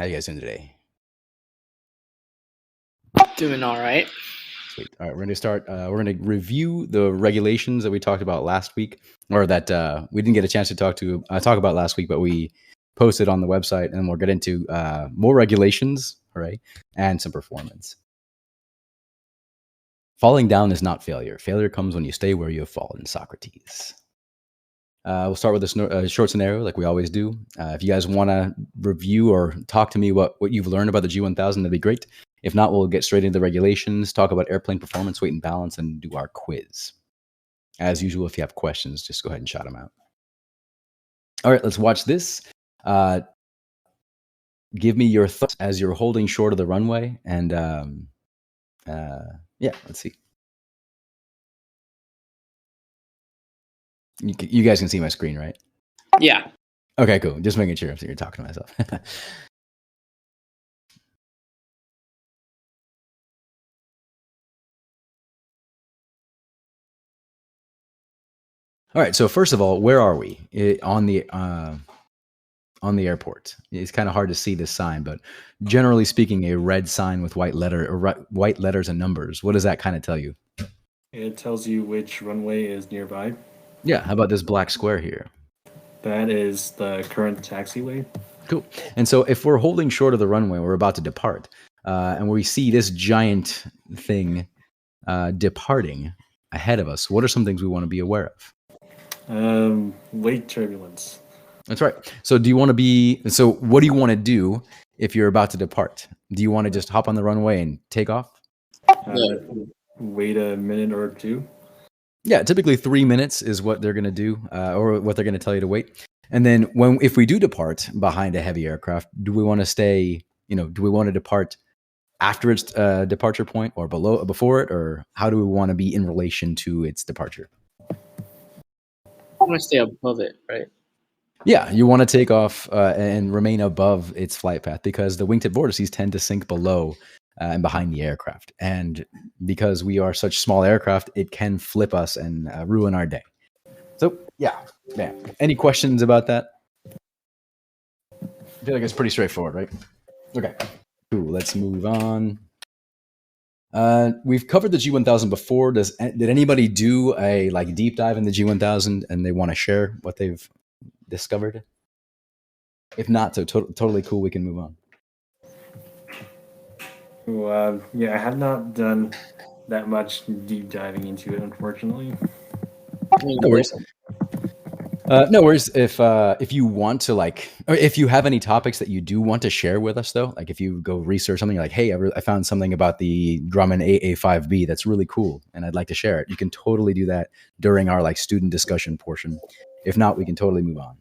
How you guys doing today? Doing all right. Sweet. All right, we're going to start. We're going to review the regulations that we talked about last week, or that we didn't get a chance to talk about last week, but we posted on the website, and we'll get into more regulations, right, and some performance. Falling down is not failure. Failure comes when you stay where you have fallen. Socrates. We'll start with a short scenario, like we always do. If you guys want to review or talk to me what you've learned about the G1000, that'd be great. If not, we'll get straight into the regulations, talk about airplane performance, weight, and balance, and do our quiz. As usual, if you have questions, just go ahead and shout them out. All right, let's watch this. Give me your thoughts as you're holding short of the runway. And yeah, let's see. You guys can see my screen, right? Yeah. Okay, cool. Just making sure you're talking to myself. All right. So first of all, where are we on the airport? It's kind of hard to see this sign, but generally speaking, a red sign with white letters and numbers. What does that kind of tell you? It tells you which runway is nearby. Yeah. How about this black square here? That is the current taxiway. Cool. And so if we're holding short of the runway, we're about to depart, and we see this giant thing departing ahead of us. What are some things we want to be aware of? Weight turbulence. That's right. So what do you want to do if you're about to depart? Do you want to just hop on the runway and take off? Wait a minute or two. Yeah, typically 3 minutes is what they're going to do, or what they're going to tell you to wait. And then if we do depart behind a heavy aircraft, do we want to stay, do we want to depart after its departure point or before it, or how do we want to be in relation to its departure? I want to stay above it, right? Yeah, you want to take off and remain above its flight path, because the wingtip vortices tend to sink below and behind the aircraft. And because we are such small aircraft, it can flip us and ruin our day. So, yeah. Any questions about that? I feel like it's pretty straightforward, right? Okay, cool. Let's move on. We've covered the G1000 before. Did anybody do a deep dive in the G1000 and they want to share what they've discovered? If not, so totally cool. We can move on. Yeah, I have not done that much deep diving into it, unfortunately. No worries. No worries. If you want to or if you have any topics that you do want to share with us, though, like if you go research something, you're like, hey, I found something about the Grumman AA5B that's really cool, and I'd like to share it. You can totally do that during our student discussion portion. If not, we can totally move on.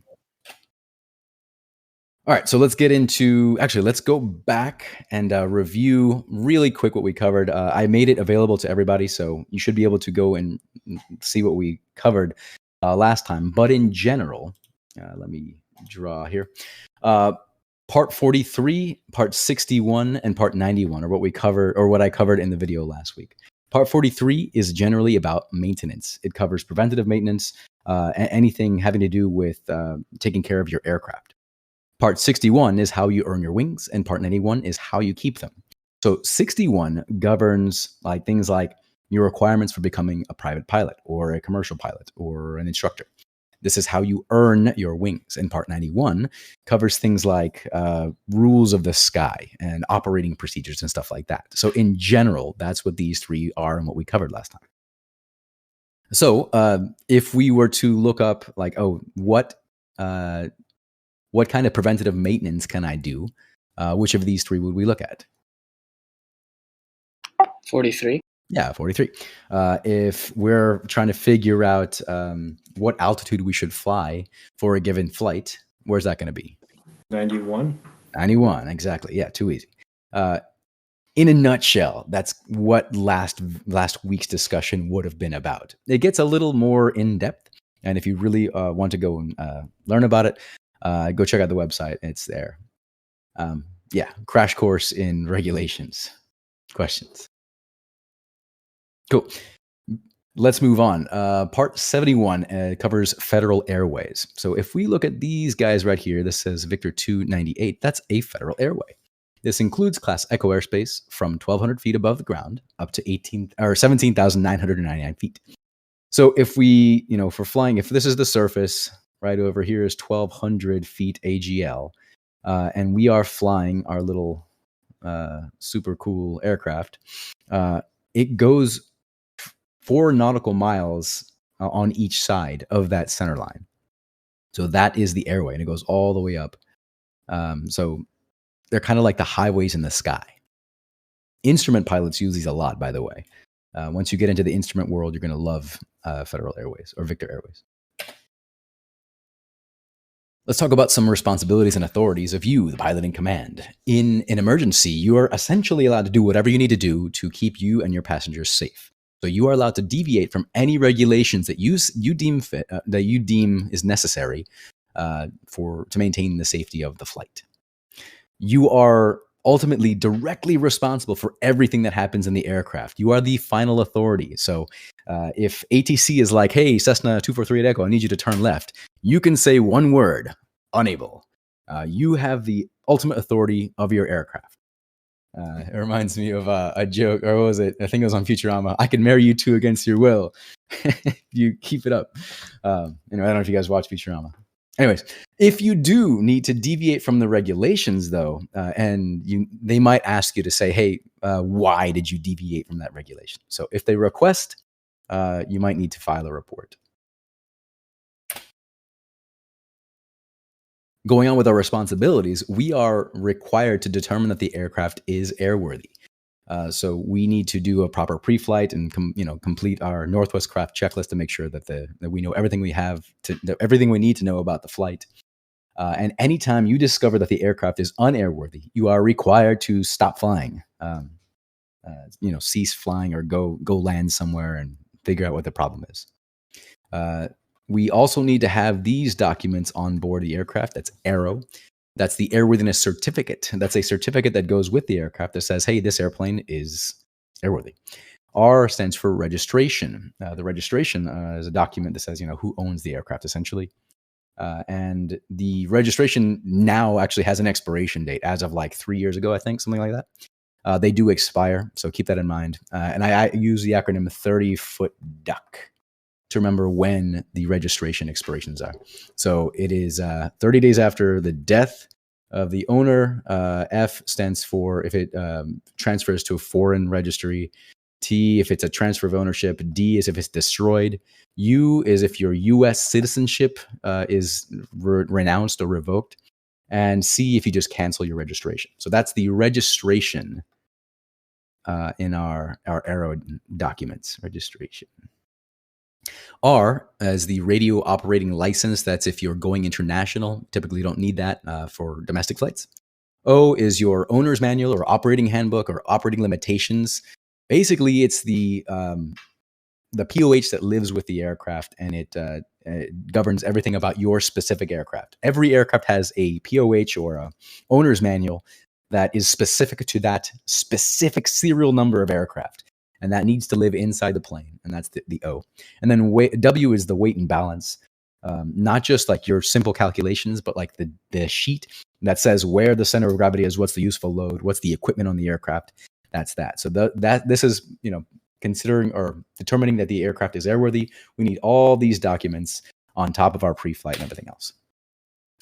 All right, so let's go back and review really quick what we covered. I made it available to everybody, so you should be able to go and see what we covered last time. But in general, let me draw here. Part 43, part 61, and part 91 are what we cover, or what I covered in the video last week. Part 43 is generally about maintenance. It covers preventative maintenance, anything having to do with taking care of your aircraft. Part 61 is how you earn your wings, and part 91 is how you keep them. So 61 governs things like your requirements for becoming a private pilot or a commercial pilot or an instructor. This is how you earn your wings. And part 91 covers things like rules of the sky and operating procedures and stuff like that. So in general, that's what these three are and what we covered last time. So if we were to look up what kind of preventative maintenance can I do? Which of these three would we look at? 43. Yeah, 43. If we're trying to figure out what altitude we should fly for a given flight, where's that going to be? 91. 91, exactly. Yeah, too easy. In a nutshell, that's what last week's discussion would have been about. It gets a little more in depth, and if you really want to go and learn about it, go check out the website. It's there. Crash course in regulations. Questions? Cool. Let's move on. Part 71 covers federal airways. So if we look at these guys right here, this says Victor 298. That's a federal airway. This includes Class Echo airspace from 1,200 feet above the ground up to 17,999 feet. So if we, if we're flying, if this is the surface, right over here is 1,200 feet AGL, and we are flying our little super cool aircraft, it goes 4 nautical miles on each side of that center line. So that is the airway, and it goes all the way up. So they're kind of like the highways in the sky. Instrument pilots use these a lot, by the way. Once you get into the instrument world, you're going to love Federal Airways or Victor Airways. Let's talk about some responsibilities and authorities of you, the pilot in command. In an emergency, you are essentially allowed to do whatever you need to do to keep you and your passengers safe. So you are allowed to deviate from any regulations that you deem fit, that you deem is necessary to maintain the safety of the flight. You are ultimately directly responsible for everything that happens in the aircraft. You are the final authority. So if ATC is like, hey, Cessna 243 Echo, I need you to turn left, you can say one word, unable. You have the ultimate authority of your aircraft. It reminds me of a joke, or what was it? I think it was on Futurama. I can marry you two against your will. You keep it up. I don't know if you guys watch Futurama. Anyways, if you do need to deviate from the regulations, though, and they might ask you to say, hey, why did you deviate from that regulation? So if they request, you might need to file a report. Going on with our responsibilities, we are required to determine that the aircraft is airworthy. So we need to do a proper pre-flight and complete our Northwest Craft checklist to make sure that we know everything we have everything we need to know about the flight. And anytime you discover that the aircraft is unairworthy, you are required to stop flying, cease flying, or go land somewhere and figure out what the problem is. We also need to have these documents on board the aircraft. That's AARO. That's the airworthiness certificate. That's a certificate that goes with the aircraft that says, hey, this airplane is airworthy. R stands for registration. The registration is a document that says, who owns the aircraft, essentially. And the registration now actually has an expiration date as of like 3 years ago, I think, something like that. They do expire, so keep that in mind. And I use the acronym 30-foot duck to remember when the registration expirations are. So it is 30 days after the death of the owner. F stands for if it transfers to a foreign registry. T if it's a transfer of ownership. D is if it's destroyed. U is if your U.S. citizenship is renounced or revoked. And C if you just cancel your registration. So that's the registration in our AARO documents. Registration. R as the radio operating license. That's if you're going international. Typically, you don't need that for domestic flights. O is your owner's manual or operating handbook or operating limitations. Basically, it's the POH that lives with the aircraft, and it governs everything about your specific aircraft. Every aircraft has a POH or a owner's manual that is specific to that specific serial number of aircraft. And that needs to live inside the plane. And that's the O. And then W is the weight and balance. Not just like your simple calculations, but like the sheet that says where the center of gravity is, what's the useful load, what's the equipment on the aircraft. That's that. So this is, considering or determining that the aircraft is airworthy. We need all these documents on top of our pre-flight and everything else.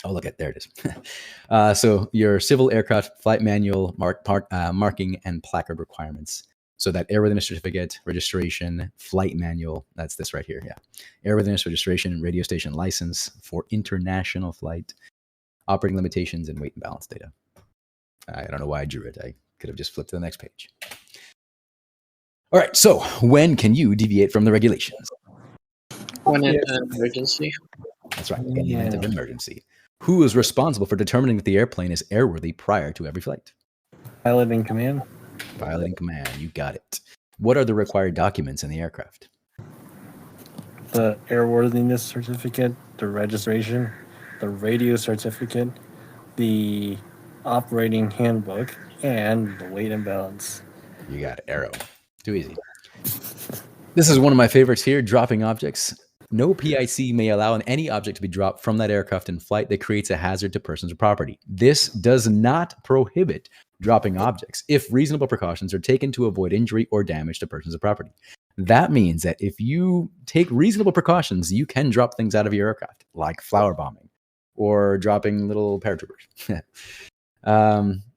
Oh, look at there it is. So your civil aircraft flight manual, marking and placard requirements. So that airworthiness certificate, registration, flight manual, that's this right here, yeah. Airworthiness, registration, radio station license for international flight, operating limitations, and weight and balance data. I don't know why I drew it. I could have just flipped to the next page. All right, so when can you deviate from the regulations? When it's an emergency. That's right, in the event of emergency. Who is responsible for determining that the airplane is airworthy prior to every flight? Pilot in command. Pilot in command, you got it. What are the required documents in the aircraft? The airworthiness certificate, the registration, the radio certificate, the operating handbook, and the weight and balance. You got it, AARO. Too easy. This is one of my favorites here, dropping objects. No PIC may allow any object to be dropped from that aircraft in flight that creates a hazard to persons or property. This does not prohibit dropping objects if reasonable precautions are taken to avoid injury or damage to persons or property. That means that if you take reasonable precautions, you can drop things out of your aircraft, like flower bombing or dropping little paratroopers.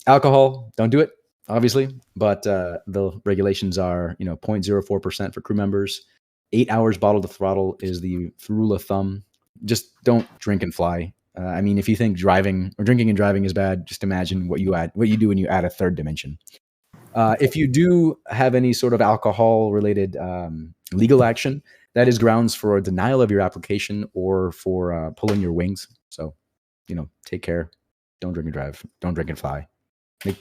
Alcohol, don't do it, obviously, but the regulations are 0.04% for crew members. 8 hours bottle to throttle is the rule of thumb. Just don't drink and fly. I mean, if you think driving or drinking and driving is bad, just imagine what you do when you add a third dimension. If you do have any sort of alcohol-related legal action, that is grounds for a denial of your application or for pulling your wings. So, take care. Don't drink and drive. Don't drink and fly.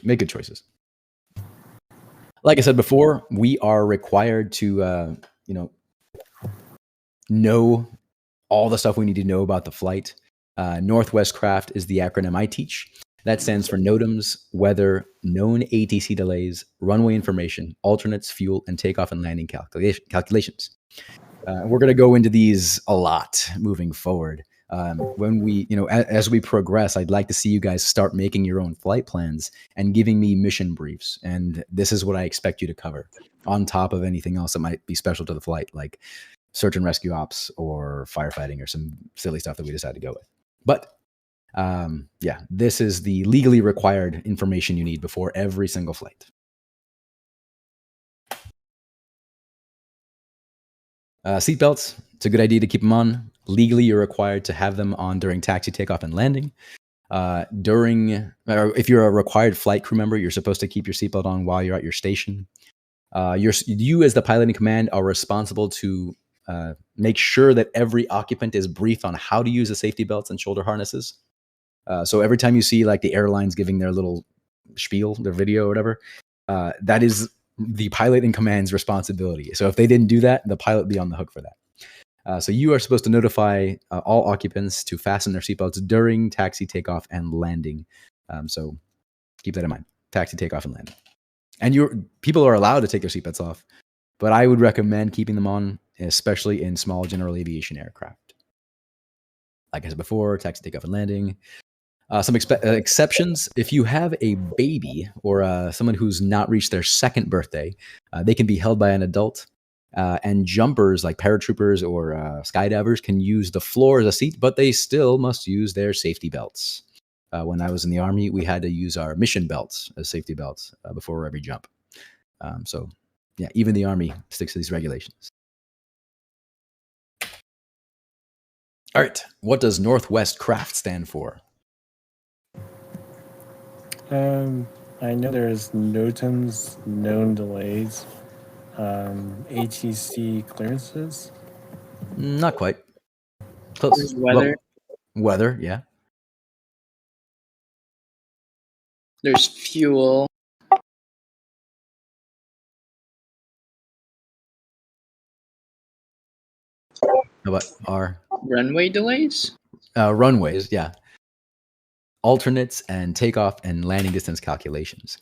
Make good choices. Like I said before, we are required to, know all the stuff we need to know about the flight. Northwest Craft is the acronym I teach. That stands for NOTAMs, weather, known ATC delays, runway information, alternates, fuel, and takeoff and landing calculations. We're going to go into these a lot moving forward. When we, as we progress, I'd like to see you guys start making your own flight plans and giving me mission briefs. And this is what I expect you to cover on top of anything else that might be special to the flight, like search and rescue ops or firefighting or some silly stuff that we decide to go with. But this is the legally required information you need before every single flight. Seatbelts, it's a good idea to keep them on. Legally, you're required to have them on during taxi, takeoff, and landing. If you're a required flight crew member, you're supposed to keep your seatbelt on while you're at your station. You as the pilot in command are responsible to make sure that every occupant is briefed on how to use the safety belts and shoulder harnesses. So every time you see like the airlines giving their little spiel, their video or whatever, that is the pilot in command's responsibility. So if they didn't do that, the pilot would be on the hook for that. So you are supposed to notify all occupants to fasten their seatbelts during taxi, takeoff, and landing. So keep that in mind. Taxi, takeoff, and landing. And people are allowed to take their seatbelts off, but I would recommend keeping them on, especially in small general aviation aircraft. Like I said before, taxi, takeoff, and landing. Some exceptions: if you have a baby or someone who's not reached their second birthday, they can be held by an adult. And jumpers like paratroopers or skydivers can use the floor as a seat, but they still must use their safety belts. When I was in the Army, we had to use our mission belts as safety belts before every jump. Even the Army sticks to these regulations. All right, what does Northwest Craft stand for? I know there's NOTAMs, known delays, ATC clearances. Not quite. Close. There's weather. Weather, yeah. There's fuel. How about our Runway delays? runways? Yeah. Alternates and takeoff and landing distance calculations.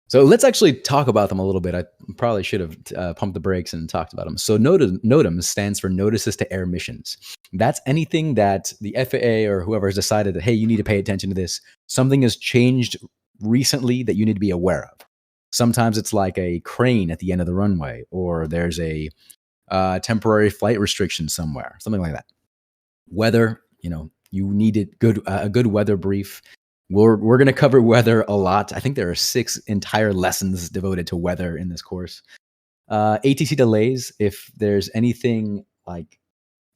So let's actually talk about them a little bit. I probably should have pumped the brakes and talked about them. So NOTAMs stands for Notices to Air Missions. That's anything that the FAA or whoever has decided that, hey, you need to pay attention to this. Something has changed recently that you need to be aware of. Sometimes it's like a crane at the end of the runway, or there's a temporary flight restriction somewhere, something like that. Weather, you needed a good weather brief. We're going to cover weather a lot. I think there are 6 entire lessons devoted to weather in this course. ATC delays, if there's anything like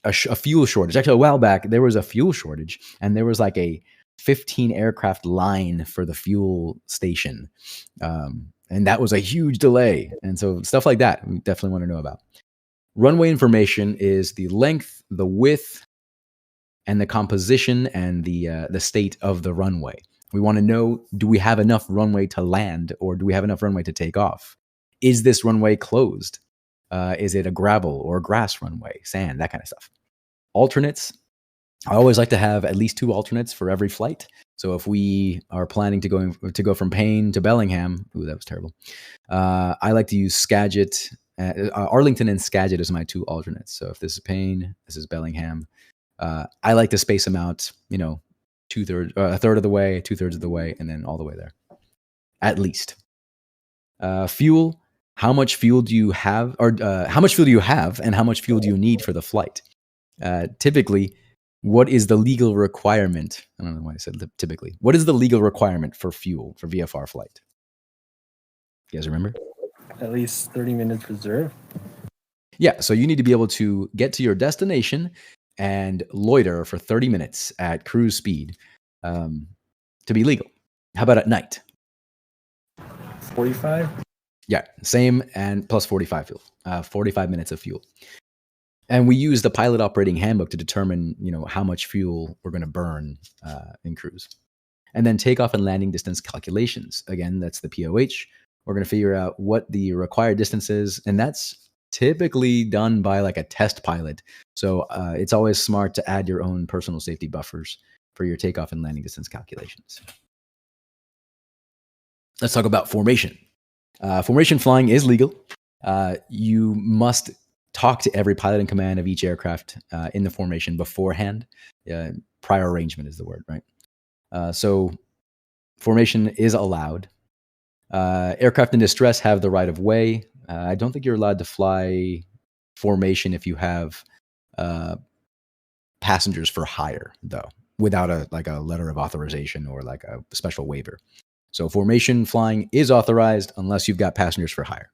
a fuel shortage. Actually, a while back, there was a fuel shortage, and there was like a 15 aircraft line for the fuel station. And that was a huge delay. And so stuff like that, we definitely want to know about. Runway information is the length, the width, and the composition and the state of the runway. We want to know, do we have enough runway to land, or do we have enough runway to take off? Is this runway closed? Is it a gravel or grass runway, sand, that kind of stuff? Alternates. I always like to have at least 2 alternates for every flight. So if we are planning to go from Payne to Bellingham, ooh, that was terrible. I like to use Skagit Arlington and Skagit is my two alternates. So if this is Payne, this is Bellingham. I like to space them out, a third of the way, 2/3 of the way, and then all the way there, at least. Fuel. How much fuel do you have, or how much fuel do you have, and how much fuel do you need for the flight? Typically, what is the legal requirement? I don't know why I said typically. What is the legal requirement for fuel for VFR flight? You guys remember? At least 30 minutes reserve. Yeah, so you need to be able to get to your destination and loiter for 30 minutes at cruise speed to be legal. How about at night? 45? Yeah, same, and plus 45 fuel, 45 minutes of fuel. And we use the pilot operating handbook to determine, how much fuel we're going to burn in cruise. And then takeoff and landing distance calculations. Again, that's the POH. We're going to figure out what the required distance is, and that's typically done by like a test pilot. So it's always smart to add your own personal safety buffers for your takeoff and landing distance calculations. Let's talk about formation. Formation flying is legal. You must talk to every pilot in command of each aircraft in the formation beforehand. Prior arrangement is the word, right? So formation is allowed. Aircraft in distress have the right of way. I don't think you're allowed to fly formation if you have passengers for hire, though, without a letter of authorization or like a special waiver. So formation flying is authorized unless you've got passengers for hire.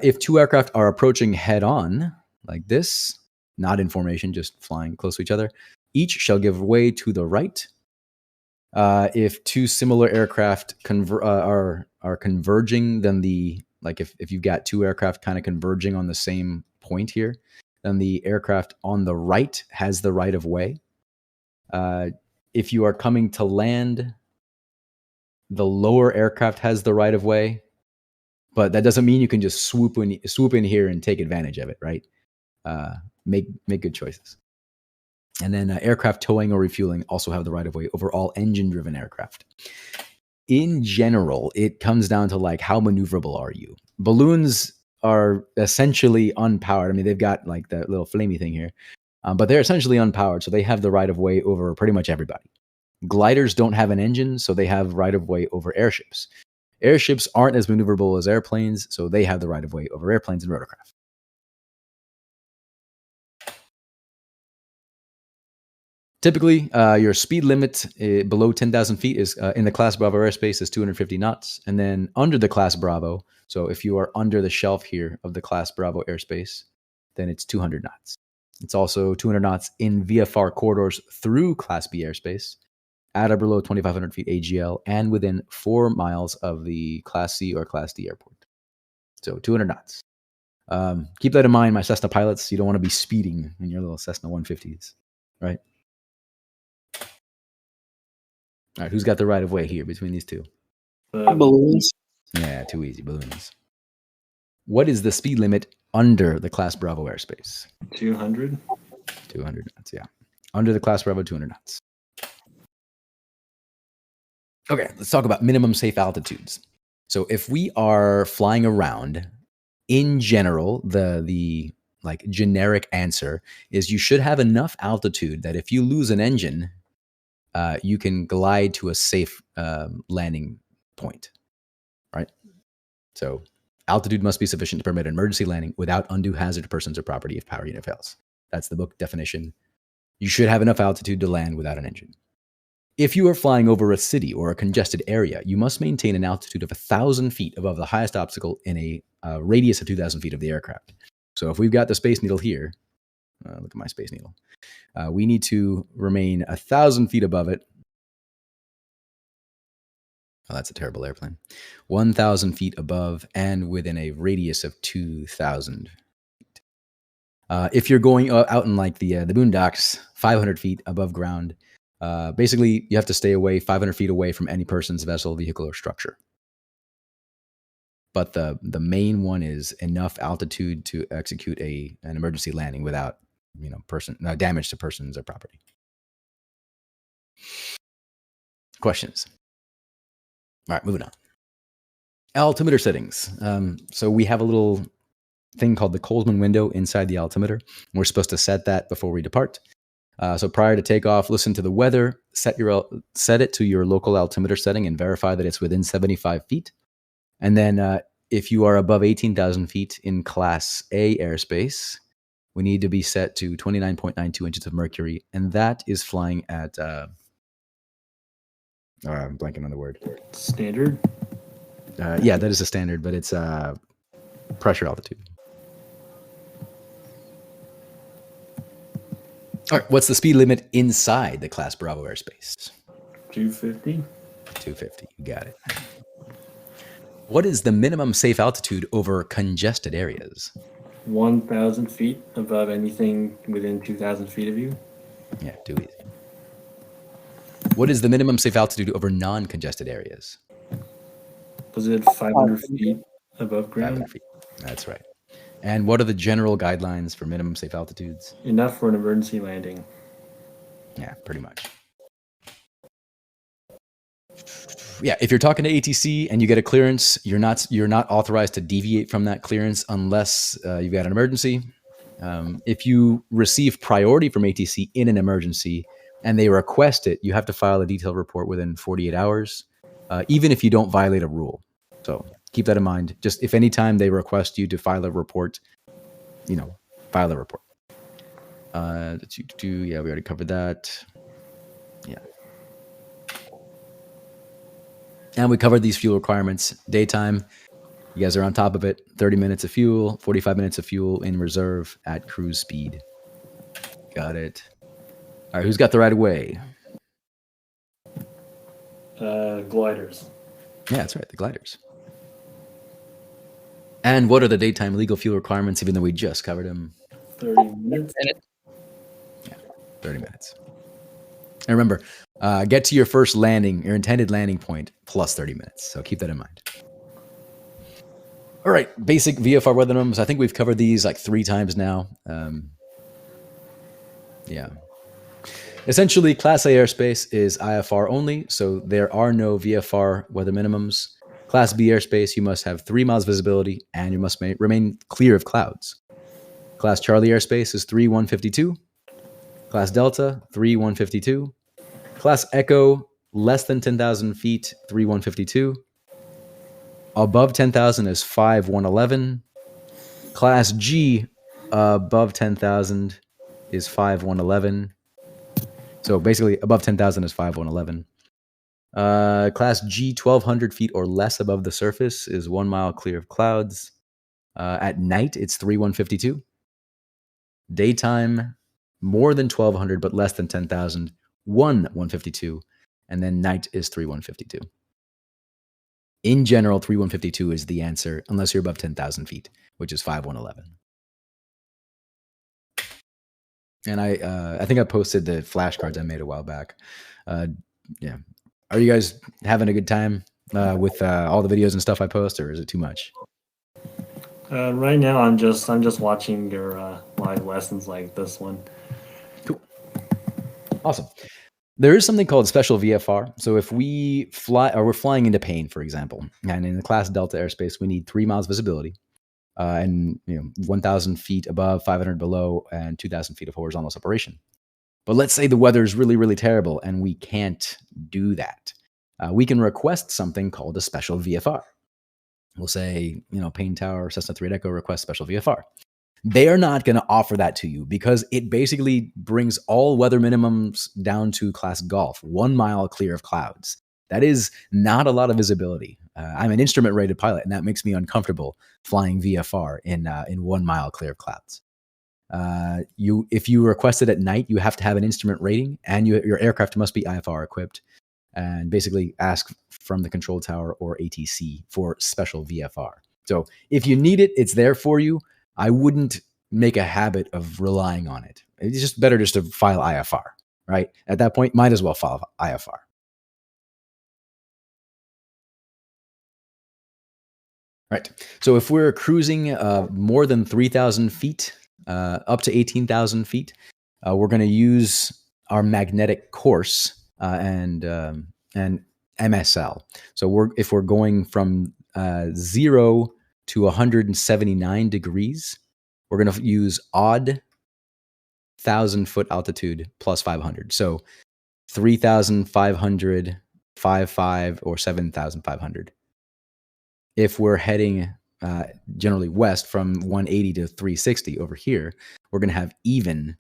If two aircraft are approaching head on, like this, not in formation, just flying close to each other, each shall give way to the right. If two similar aircraft are converging, then if you've got two aircraft kind of converging on the same point here, then the aircraft on the right has the right of way. If you are coming to land, the lower aircraft has the right of way, but that doesn't mean you can just swoop in here and take advantage of it, right? Make good choices. And then aircraft towing or refueling also have the right of way over all engine-driven aircraft. In general, it comes down to like how maneuverable are you? Balloons are essentially unpowered. I mean, they've got like that little flamey thing here, but they're essentially unpowered, so they have the right of way over pretty much everybody. Gliders don't have an engine, so they have right of way over airships. Airships aren't as maneuverable as airplanes, so they have the right of way over airplanes and rotorcraft. Typically, your speed limit below 10,000 feet is in the Class Bravo airspace is 250 knots. And then under the Class Bravo, so if you are under the shelf here of the Class Bravo airspace, then it's 200 knots. It's also 200 knots in VFR corridors through Class B airspace, at or below 2,500 feet AGL, and within 4 miles of the Class C or Class D airport. So 200 knots. Keep that in mind, my Cessna pilots. You don't want to be speeding in your little Cessna 150s, right? All right, who's got the right of way here between these two? Balloons. Yeah, too easy. Balloons. What is the speed limit under the Class Bravo airspace? 200. 200 knots, yeah. Under the Class Bravo, 200 knots. Okay, let's talk about minimum safe altitudes. So if we are flying around, in general, the like generic answer is you should have enough altitude that if you lose an engine, you can glide to a safe landing point, right? So altitude must be sufficient to permit an emergency landing without undue hazard to persons or property if power unit fails. That's the book definition. You should have enough altitude to land without an engine. If you are flying over a city or a congested area, you must maintain an altitude of 1,000 feet above the highest obstacle in a radius of 2,000 feet of the aircraft. So if we've got the Space Needle here, look at my Space Needle, we need to remain 1,000 feet above it. Oh, that's a terrible airplane. 1,000 feet above and within a radius of 2,000 feet. If you're going out in like the boondocks, 500 feet above ground, basically you have to stay away 500 feet away from any person's vessel, vehicle, or structure. But the main one is enough altitude to execute an emergency landing without damage to persons or property. Questions? All right, moving on. Altimeter settings. So we have a little thing called the Coleman window inside the altimeter. We're supposed to set that before we depart. So prior to takeoff, listen to the weather, set it to your local altimeter setting and verify that it's within 75 feet. And then if you are above 18,000 feet in Class A airspace, we need to be set to 29.92 inches of mercury. And that is flying at, I'm blanking on the word. Standard? Yeah, that is a standard, but it's pressure altitude. All right, what's the speed limit inside the Class Bravo airspace? 250. 250, you got it. What is the minimum safe altitude over congested areas? 1,000 feet above anything within 2,000 feet of you. Yeah, too easy. What is the minimum safe altitude over non-congested areas? Was it 500 feet above ground? 500 feet. That's right. And what are the general guidelines for minimum safe altitudes? Enough for an emergency landing. Yeah, pretty much. Yeah, if you're talking to ATC and you get a clearance, you're not authorized to deviate from that clearance unless you've got an emergency. If you receive priority from ATC in an emergency and they request it, you have to file a detailed report within 48 hours, even if you don't violate a rule. So keep that in mind. Just if any time they request you to file a report, file a report. Yeah, we already covered that. Yeah. And we covered these fuel requirements. Daytime, you guys are on top of it. 30 minutes of fuel, 45 minutes of fuel in reserve at cruise speed. Got it. All right, who's got the right of way? Gliders. Yeah, that's right, the gliders. And what are the daytime legal fuel requirements, even though we just covered them? 30 minutes. Yeah, 30 minutes. And remember, get to your first landing, your intended landing point, plus 30 minutes. So keep that in mind. All right, basic VFR weather minimums. I think we've covered these like 3 times now. Yeah. Essentially, Class A airspace is IFR only, so there are no VFR weather minimums. Class B airspace, you must have 3 miles visibility, and you must remain clear of clouds. Class Charlie airspace is 3152. Class Delta, 3152. Class Echo, less than 10,000 feet, 3152. Above 10,000 is 5111. Class G, above 10,000 is 5111. So basically, above 10,000 is 5111. Class G, 1,200 feet or less above the surface is 1 mile clear of clouds. At night, it's 3152. Daytime, more than 1,200 but less than 10,000, 1,152. And then night is 3,152. In general, 3,152 is the answer, unless you're above 10,000 feet, which is 5,111. And I think I posted the flashcards I made a while back. Yeah, are you guys having a good time with all the videos and stuff I post, or is it too much? Right now, I'm just watching your live lessons like this one. Cool, awesome. There is something called special VFR. So if we fly, or we're flying into Paine, for example, and in the Class Delta airspace, we need 3 miles visibility, and 1,000 feet above, 500 below, and 2,000 feet of horizontal separation. But let's say the weather is really, really terrible, and we can't do that. We can request something called a special VFR. We'll say, Paine Tower, Cessna 3 Echo request special VFR. They are not going to offer that to you because it basically brings all weather minimums down to Class Golf, 1 mile clear of clouds. That is not a lot of visibility. I'm an instrument-rated pilot, and that makes me uncomfortable flying VFR in 1 mile clear of clouds. If you request it at night, you have to have an instrument rating, and your aircraft must be IFR equipped, and basically ask from the control tower or ATC for special VFR. So if you need it, it's there for you. I wouldn't make a habit of relying on it. It's just better just to file IFR, right? At that point, might as well file IFR. Right. So if we're cruising more than 3,000 feet, up to 18,000 feet, we're going to use our magnetic course and MSL. So if we're going from 0 to 179 degrees, we're going to use odd 1,000-foot altitude plus 500. So 3,500, 5,500, or 7,500. If we're heading generally west from 180 to 360 over here, we're going to have even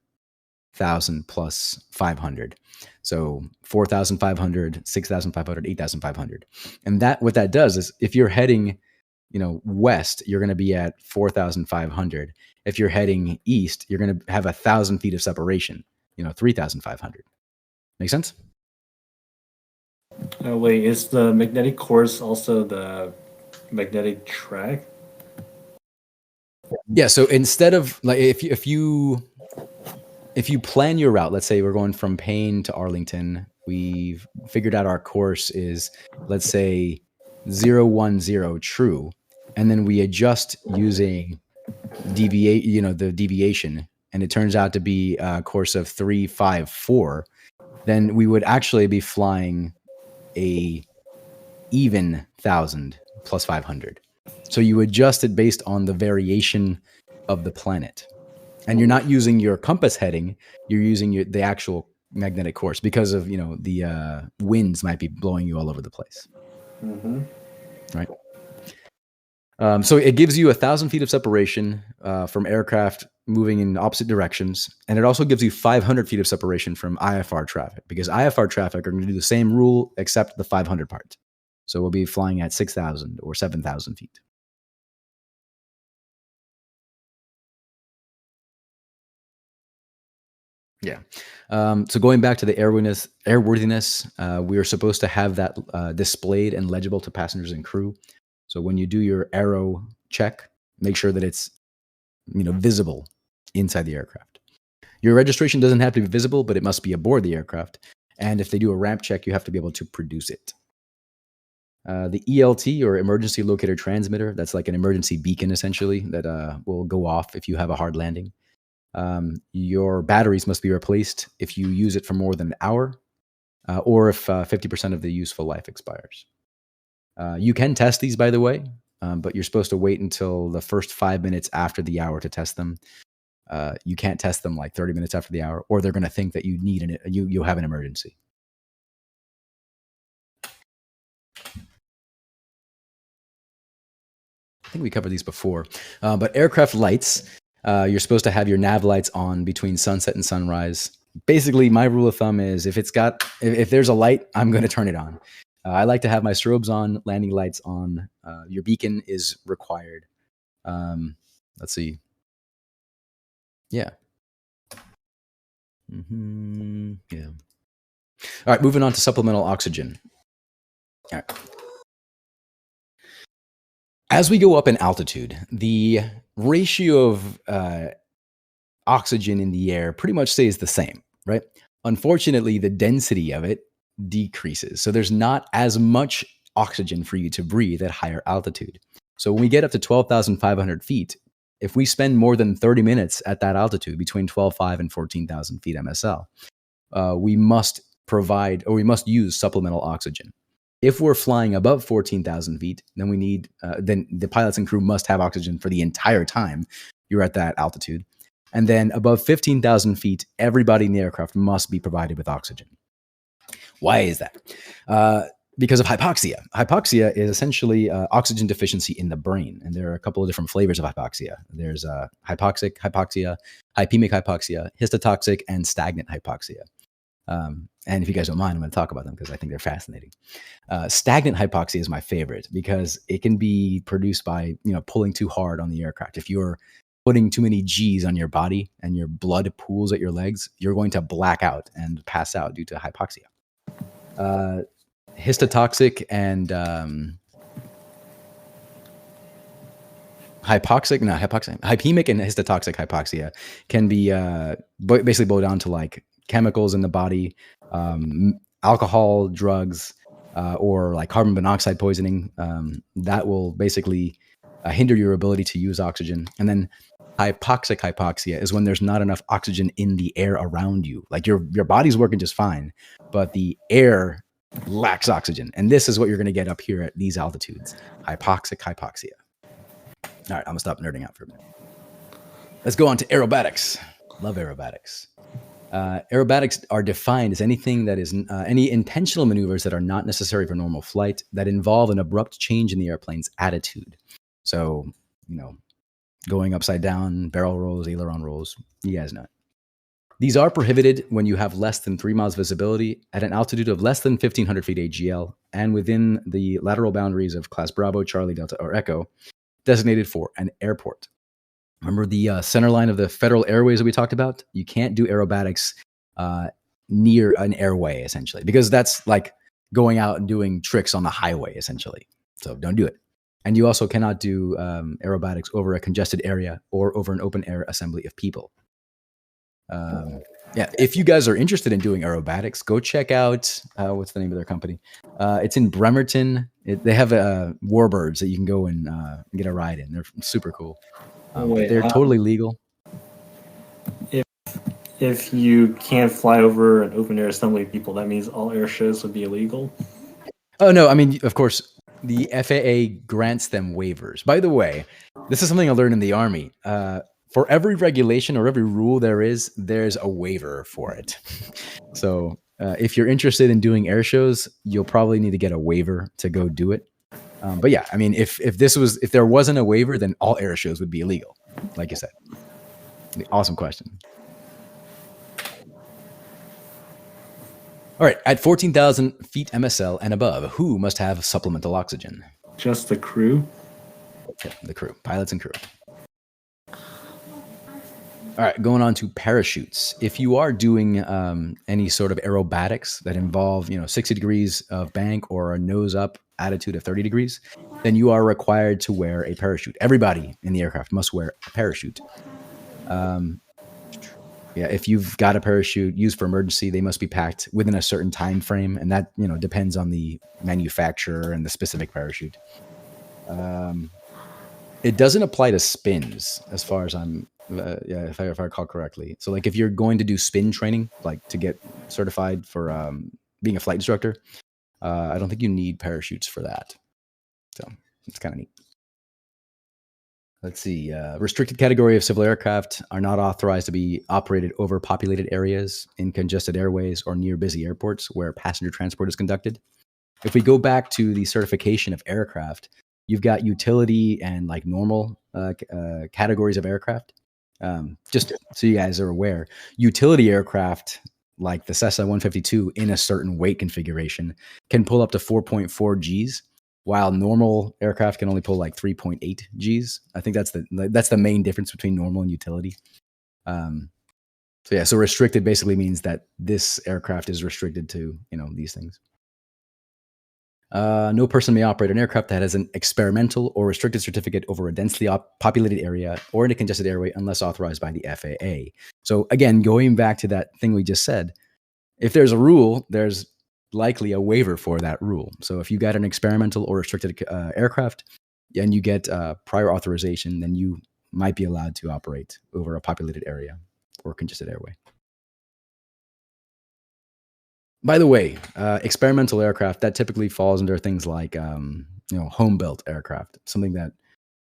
1,000 plus 500. So 4,500, 6,500, 8,500. And that what that does is if you're heading, west, you're going to be at 4,500. If you're heading east, you're going to have 1,000 feet of separation, 3,500. Make sense? Wait, is the magnetic course also the magnetic track? Yeah. So instead of like, if you plan your route, let's say we're going from Payne to Arlington, we've figured out our course is, let's say 010 true. And then we adjust using the deviation, and it turns out to be a course of 354, then we would actually be flying a even 1,000 plus 500. So you adjust it based on the variation of the planet. And you're not using your compass heading, you're using the actual magnetic course because of, the winds might be blowing you all over the place. Mm-hmm. Right. So it gives you 1,000 feet of separation from aircraft moving in opposite directions. And it also gives you 500 feet of separation from IFR traffic, because IFR traffic are going to do the same rule except the 500 part. So we'll be flying at 6,000 or 7,000 feet. Yeah. So going back to the airworthiness, we are supposed to have that displayed and legible to passengers and crew. So when you do your aero check, make sure that it's visible inside the aircraft. Your registration doesn't have to be visible, but it must be aboard the aircraft. And if they do a ramp check, you have to be able to produce it. The ELT, or emergency locator transmitter, that's like an emergency beacon essentially that will go off if you have a hard landing. Your batteries must be replaced if you use it for more than an hour, or if 50% of the useful life expires. You can test these, by the way, but you're supposed to wait until the first 5 minutes after the hour to test them. You can't test them like 30 minutes after the hour, or they're going to think that you need you'll have an emergency. I think we covered these before, but aircraft lights, you're supposed to have your nav lights on between sunset and sunrise. Basically, my rule of thumb is if there's a light, I'm going to turn it on. I like to have my strobes on, landing lights on. Your beacon is required. Let's see. Yeah. Yeah. All right, moving on to supplemental oxygen. All right. As we go up in altitude, the ratio of oxygen in the air pretty much stays the same, right? Unfortunately, the density of it decreases. So there's not as much oxygen for you to breathe at higher altitude. So when we get up to 12,500 feet, if we spend more than 30 minutes at that altitude, between 12,500 and 14,000 feet MSL, we must use supplemental oxygen. If we're flying above 14,000 feet, then then the pilots and crew must have oxygen for the entire time you're at that altitude. And then above 15,000 feet, everybody in the aircraft must be provided with oxygen. Why is that? Because of hypoxia. Hypoxia is essentially oxygen deficiency in the brain. And there are a couple of different flavors of hypoxia. There's hypoxic hypoxia, hypemic hypoxia, histotoxic, and stagnant hypoxia. And if you guys don't mind, I'm going to talk about them because I think they're fascinating. Stagnant hypoxia is my favorite because it can be produced by pulling too hard on the aircraft. If you're putting too many G's on your body and your blood pools at your legs, you're going to black out and pass out due to hypoxia. Histotoxic and hypemic and histotoxic hypoxia can be basically boiled down to like chemicals in the body, alcohol, drugs, or like carbon monoxide poisoning. That will basically hinder your ability to use oxygen. And then hypoxic hypoxia is when there's not enough oxygen in the air around you. Like your body's working just fine, but the air lacks oxygen. And this is what you're going to get up here at these altitudes: hypoxic hypoxia. All right, I'm gonna stop nerding out for a minute. Let's go on to aerobatics. Love aerobatics. Aerobatics are defined as anything that is any intentional maneuvers that are not necessary for normal flight that involve an abrupt change in the airplane's attitude. So, going upside down, barrel rolls, aileron rolls, you guys know it. These are prohibited when you have less than 3 miles visibility at an altitude of less than 1,500 feet AGL and within the lateral boundaries of Class Bravo, Charlie, Delta, or Echo, designated for an airport. Remember the center line of the Federal Airways that we talked about? You can't do aerobatics near an airway, essentially, because that's like going out and doing tricks on the highway, essentially. So don't do it. And you also cannot do aerobatics over a congested area or over an open air assembly of people. If you guys are interested in doing aerobatics, go check out what's the name of their company. It's in Bremerton. They have Warbirds that you can go and get a ride in. They're super cool. But they're totally legal. If you can't fly over an open air assembly of people, that means all air shows would be illegal? Oh, no. I mean, of course, the FAA grants them waivers. By the way, this is something I learned in the Army. For every regulation or every rule there's a waiver for it. So if you're interested in doing air shows, you'll probably need to get a waiver to go do it. But yeah, I mean, if there wasn't a waiver, then all air shows would be illegal, like you said. Awesome question. All right, at 14,000 feet MSL and above, who must have supplemental oxygen? Just the crew? Yeah, the crew, pilots and crew. All right, going on to parachutes. If you are doing any sort of aerobatics that involve, 60 degrees of bank or a nose up attitude of 30 degrees, then you are required to wear a parachute. Everybody in the aircraft must wear a parachute. If you've got a parachute used for emergency, they must be packed within a certain time frame, and that depends on the manufacturer and the specific parachute. It doesn't apply to spins, as far as if I recall correctly. So, like, if you're going to do spin training, like to get certified for being a flight instructor, I don't think you need parachutes for that. So it's kind of neat. Let's see. Restricted category of civil aircraft are not authorized to be operated over populated areas, in congested airways, or near busy airports where passenger transport is conducted. If we go back to the certification of aircraft, you've got utility and like normal categories of aircraft. Just so you guys are aware, utility aircraft like the Cessna 152 in a certain weight configuration can pull up to 4.4 Gs, while normal aircraft can only pull like 3.8 Gs. I think that's the main difference between normal and utility. So restricted basically means that this aircraft is restricted to, these things. No person may operate an aircraft that has an experimental or restricted certificate over a densely populated area or in a congested airway unless authorized by the FAA. So again, going back to that thing we just said, if there's a rule, there's likely a waiver for that rule. So if you got an experimental or restricted aircraft and you get prior authorization, then you might be allowed to operate over a populated area or congested airway. By the way, experimental aircraft, that typically falls under things like, home-built aircraft, something that,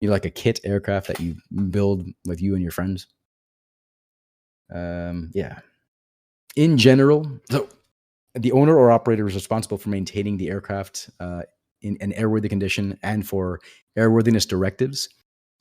like a kit aircraft that you build with you and your friends. In general, so the owner or operator is responsible for maintaining the aircraft in an airworthy condition and for airworthiness directives.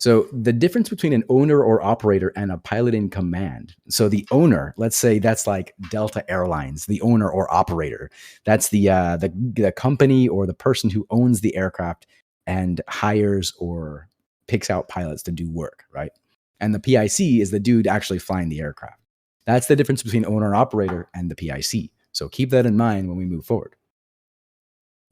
So the difference between an owner or operator and a pilot in command. So the owner, let's say that's like Delta Airlines, the owner or operator. That's the company or the person who owns the aircraft and hires or picks out pilots to do work, right? And the PIC is the dude actually flying the aircraft. That's the difference between owner and operator and the PIC. So keep that in mind when we move forward.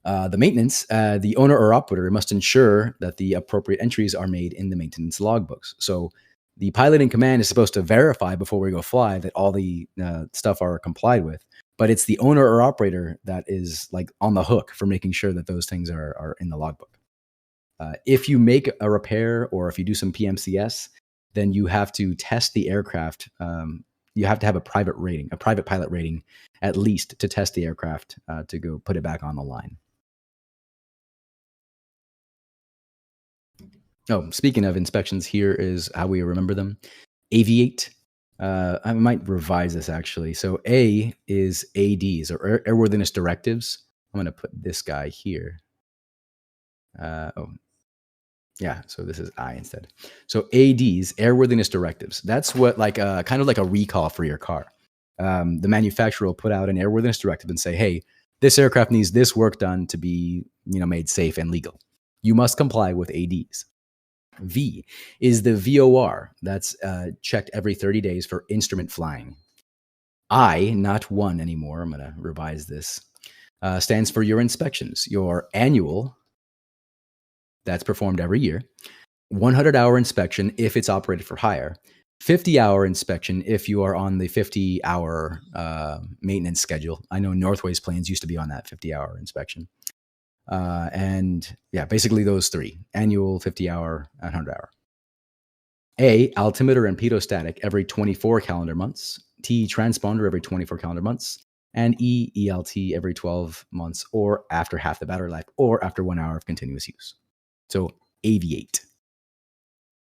The maintenance, the owner or operator must ensure that the appropriate entries are made in the maintenance logbooks. So the pilot in command is supposed to verify before we go fly that all the stuff are complied with, but it's the owner or operator that is like on the hook for making sure that those things are in the logbook. If you make a repair or if you do some PMCS, then you have to test the aircraft. You have to have a private pilot rating, at least, to test the aircraft to go put it back on the line. Oh, speaking of inspections, here is how we remember them. Aviate. I might revise this actually. So A is ADs, or airworthiness directives. I'm going to put this guy here. So this is I instead. So ADs, airworthiness directives. That's what kind of like a recall for your car. The manufacturer will put out an airworthiness directive and say, hey, this aircraft needs this work done to be made safe and legal. You must comply with ADs. V is the VOR. That's checked every 30 days for instrument flying. I, not one anymore, I'm going to revise this, stands for your inspections. Your annual, that's performed every year. 100-hour inspection if it's operated for hire. 50-hour inspection if you are on the 50-hour maintenance schedule. I know Northway's planes used to be on that 50-hour inspection. And yeah, basically those three: annual, 50-hour, and 100-hour. A, altimeter and pitot-static every 24 calendar months. T, transponder every 24 calendar months. And E, ELT every 12 months or after half the battery life or after 1 hour of continuous use. So aviate.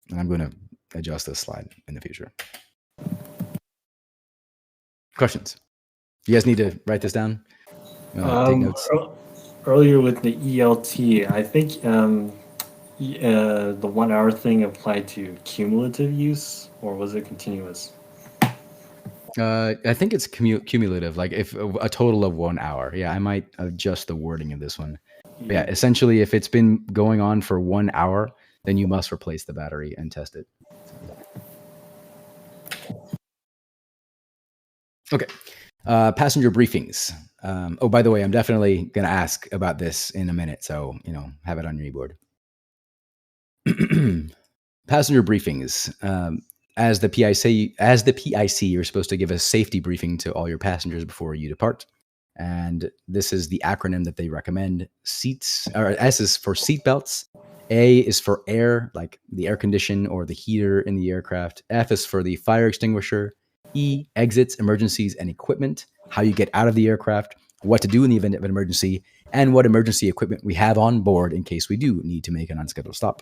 And I'm going to adjust this slide in the future. Questions? You guys need to write this down? Take notes? Earlier with the ELT, I think the 1 hour thing applied to cumulative use, or was it continuous? I think it's cumulative, like if a total of 1 hour. Yeah, I might adjust the wording of this one. But yeah, essentially, if it's been going on for 1 hour, then you must replace the battery and test it. Okay. Passenger briefings. By the way, I'm definitely going to ask about this in a minute, so have it on your e-board. Passenger briefings. As the PIC, you're supposed to give a safety briefing to all your passengers before you depart. And this is the acronym that they recommend. S is for seatbelts. A is for air, like the air condition or the heater in the aircraft. F is for the fire extinguisher. E, exits, emergencies, and equipment. How you get out of the aircraft, what to do in the event of an emergency, and what emergency equipment we have on board in case we do need to make an unscheduled stop.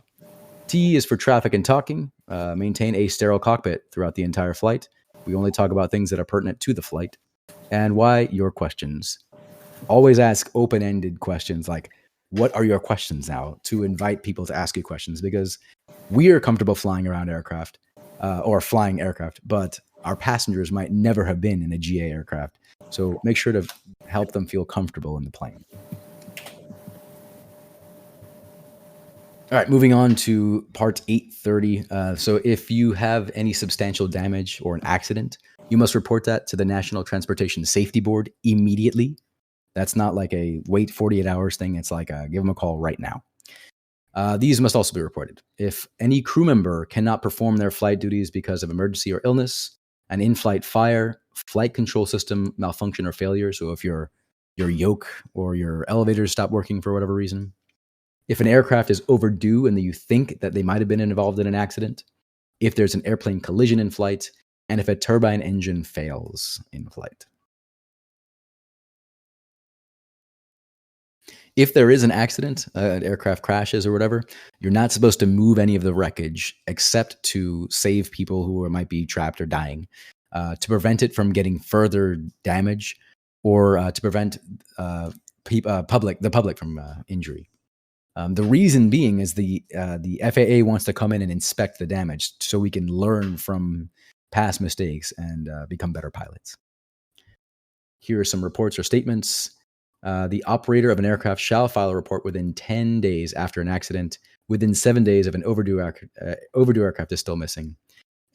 T is for traffic and talking. Maintain a sterile cockpit throughout the entire flight. We only talk about things that are pertinent to the flight. And Y, your questions. Always ask open-ended questions like, what are your questions now, to invite people to ask you questions, because we are comfortable flying around aircraft or flying aircraft, but our passengers might never have been in a GA aircraft. So make sure to help them feel comfortable in the plane. All right, moving on to part 830. So if you have any substantial damage or an accident, you must report that to the National Transportation Safety Board immediately. That's not like a wait 48 hours thing. It's like give them a call right now. These must also be reported. If any crew member cannot perform their flight duties because of emergency or illness, an in-flight fire, flight control system malfunction or failure, so if your yoke or your elevators stop working for whatever reason, if an aircraft is overdue and you think that they might have been involved in an accident, if there's an airplane collision in flight, and if a turbine engine fails in flight. If there is an accident, an aircraft crashes or whatever, you're not supposed to move any of the wreckage except to save people who might be trapped or dying, to prevent it from getting further damage, or to prevent the public from injury. The reason being is the FAA wants to come in and inspect the damage so we can learn from past mistakes and become better pilots. Here are some reports or statements. The operator of an aircraft shall file a report within 10 days after an accident, within 7 days of an overdue aircraft is still missing.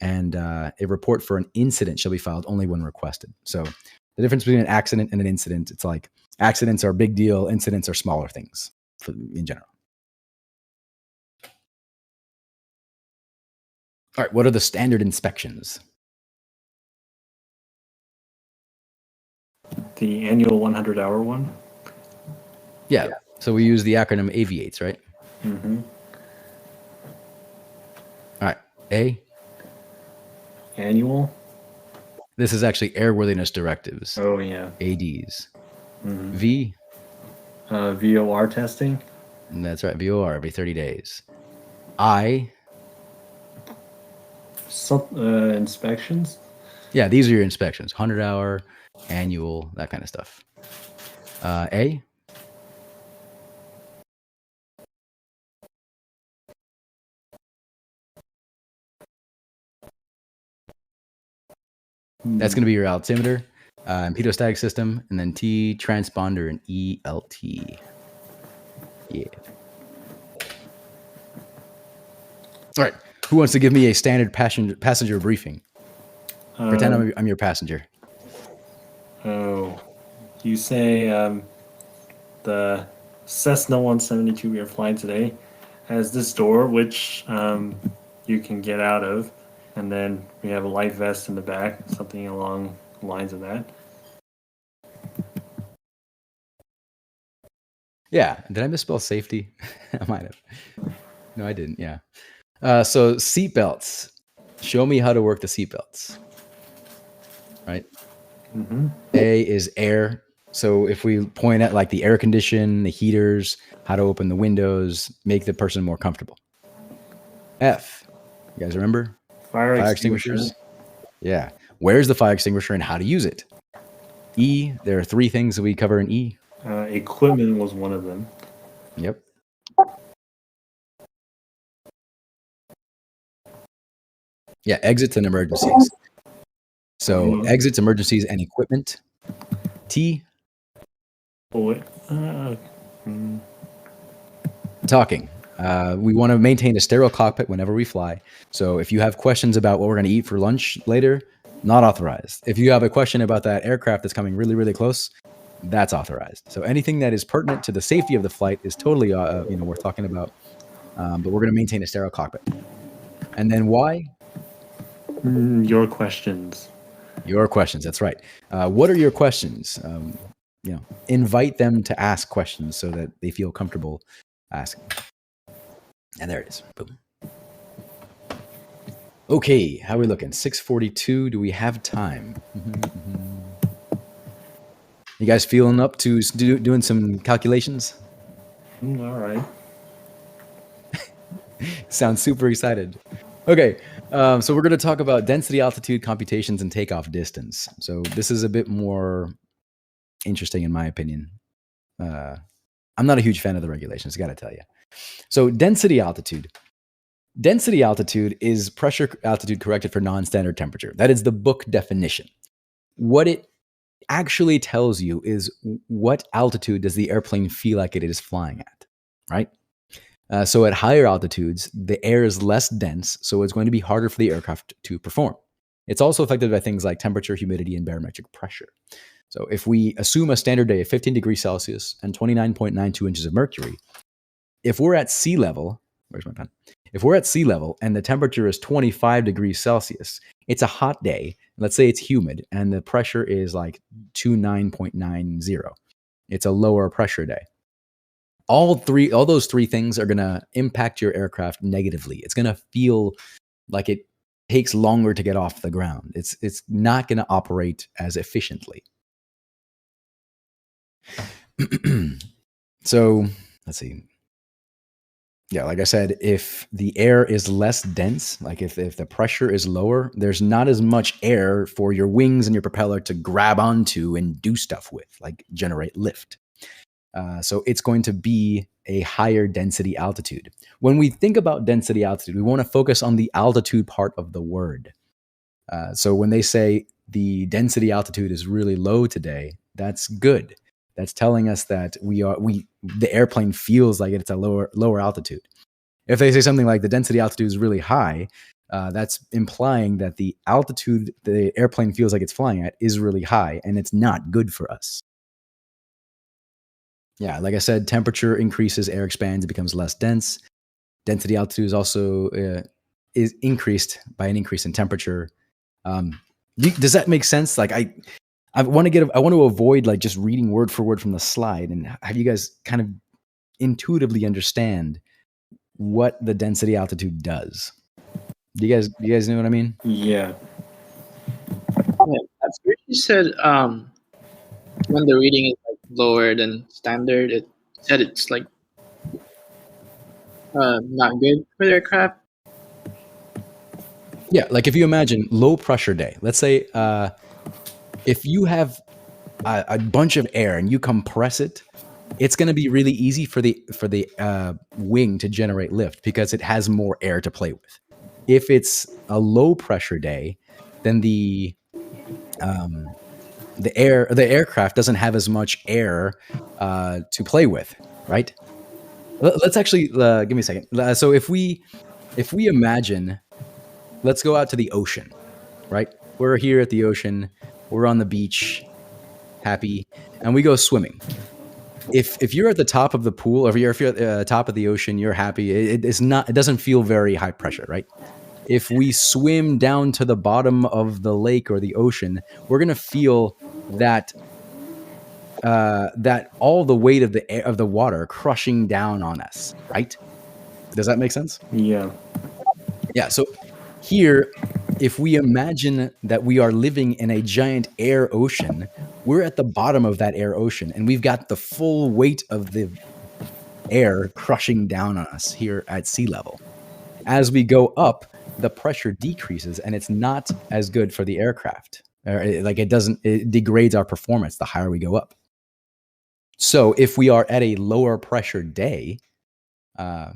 And a report for an incident shall be filed only when requested. So the difference between an accident and an incident, it's like accidents are a big deal, incidents are smaller things in general. All right, what are the standard inspections? The annual 100-hour one? Yeah, so we use the acronym AVIATES, right? Mm-hmm. All right, A? Annual? This is actually airworthiness directives. Oh, yeah. ADs. Mm-hmm. V? VOR testing? That's right, VOR every 30 days. I. Inspections. Yeah, these are your inspections: 100-hour, annual, that kind of stuff. A. That's going to be your altimeter, pedostatic system, and then T, transponder, and ELT. Yeah. All right. Who wants to give me a standard passenger briefing? Pretend I'm your passenger. Oh, you say the Cessna 172 we are flying today has this door which you can get out of, and then we have a life vest in the back, something along the lines of that. Yeah. Did I misspell safety? I might have. No, I didn't. Yeah. So seatbelts. Show me how to work the seatbelts. Right. Mm-hmm. A is air. So if we point at like the air condition, the heaters, how to open the windows, make the person more comfortable. F. You guys remember? Fire Extinguishers. Yeah. Where's the fire extinguisher and how to use it? E. There are 3 things that we cover in E. Equipment was one of them. Yep. Yeah, exits and emergencies. So exits, emergencies, and equipment. T. Talking. We want to maintain a sterile cockpit whenever we fly. So if you have questions about what we're going to eat for lunch later, not authorized. If you have a question about that aircraft that's coming really, really close, that's authorized. So anything that is pertinent to the safety of the flight is totally, worth talking about. But we're going to maintain a sterile cockpit. And then why? Your questions. Your questions. That's right. What are your questions? Invite them to ask questions so that they feel comfortable asking. And there it is. Boom. Okay, how are we looking? 6:42. Do we have time? You guys feeling up to doing some calculations? All right. Sounds super excited. Okay, so we're going to talk about density, altitude, computations, and takeoff distance. So this is a bit more interesting in my opinion. I'm not a huge fan of the regulations, got to tell you. So density altitude. Density altitude is pressure altitude corrected for non-standard temperature. That is the book definition. What it actually tells you is what altitude does the airplane feel like it is flying at, right? So at higher altitudes, the air is less dense, so it's going to be harder for the aircraft to perform. It's also affected by things like temperature, humidity, and barometric pressure. So if we assume a standard day of 15 degrees Celsius and 29.92 inches of mercury, if we're at sea level, where's my pen? If we're at sea level and the temperature is 25 degrees Celsius, it's a hot day. Let's say it's humid and the pressure is like 29.90. It's a lower pressure day. All those 3 things are going to impact your aircraft negatively. It's going to feel like it takes longer to get off the ground. It's not going to operate as efficiently. So let's see. Yeah, like I said, if the air is less dense, like if the pressure is lower, there's not as much air for your wings and your propeller to grab onto and do stuff with, like generate lift. So it's going to be a higher density altitude. When we think about density altitude, we want to focus on the altitude part of the word. So when they say the density altitude is really low today, that's good. That's telling us that the airplane feels like it's a lower altitude. If they say something like the density altitude is really high, that's implying that the altitude the airplane feels like it's flying at is really high, and it's not good for us. Yeah, like I said, temperature increases, air expands, it becomes less dense. Density altitude is also is increased by an increase in temperature. Does that make sense? Like I want to avoid like just reading word for word from the slide and have you guys kind of intuitively understand what the density altitude does. Do you guys know what I mean? Yeah. At first you said when the reading is like lower than standard, it said it's like not good for the aircraft. Yeah, like if you imagine low pressure day, let's say if you have a bunch of air and you compress it, it's going to be really easy for the wing to generate lift because it has more air to play with. If it's a low pressure day, then the aircraft doesn't have as much air to play with, right? Let's actually give me a second. So if we imagine, let's go out to the ocean, right? We're here at the ocean, we're on the beach, happy, and we go swimming. If you're at the top of the pool, or if you're at the top of the ocean, you're happy. It doesn't feel very high pressure, right? If we swim down to the bottom of the lake or the ocean, we're gonna feel that that all the weight of the air, of the water crushing down on us, right? Does that make sense? Yeah. Yeah. So here, if we imagine that we are living in a giant air ocean, we're at the bottom of that air ocean, and we've got the full weight of the air crushing down on us here at sea level. As we go up, the pressure decreases, and it's not as good for the aircraft. It degrades our performance the higher we go up. So if we are at a lower pressure day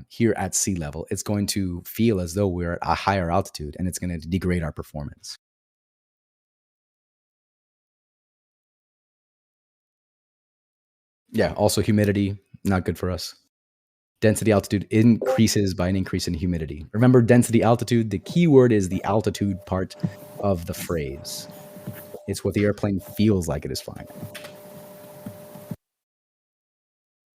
here at sea level, it's going to feel as though we're at a higher altitude, and it's going to degrade our performance. Yeah, also humidity, not good for us. Density altitude increases by an increase in humidity. Remember, density altitude, the key word is the altitude part of the phrase. It's what the airplane feels like it is flying.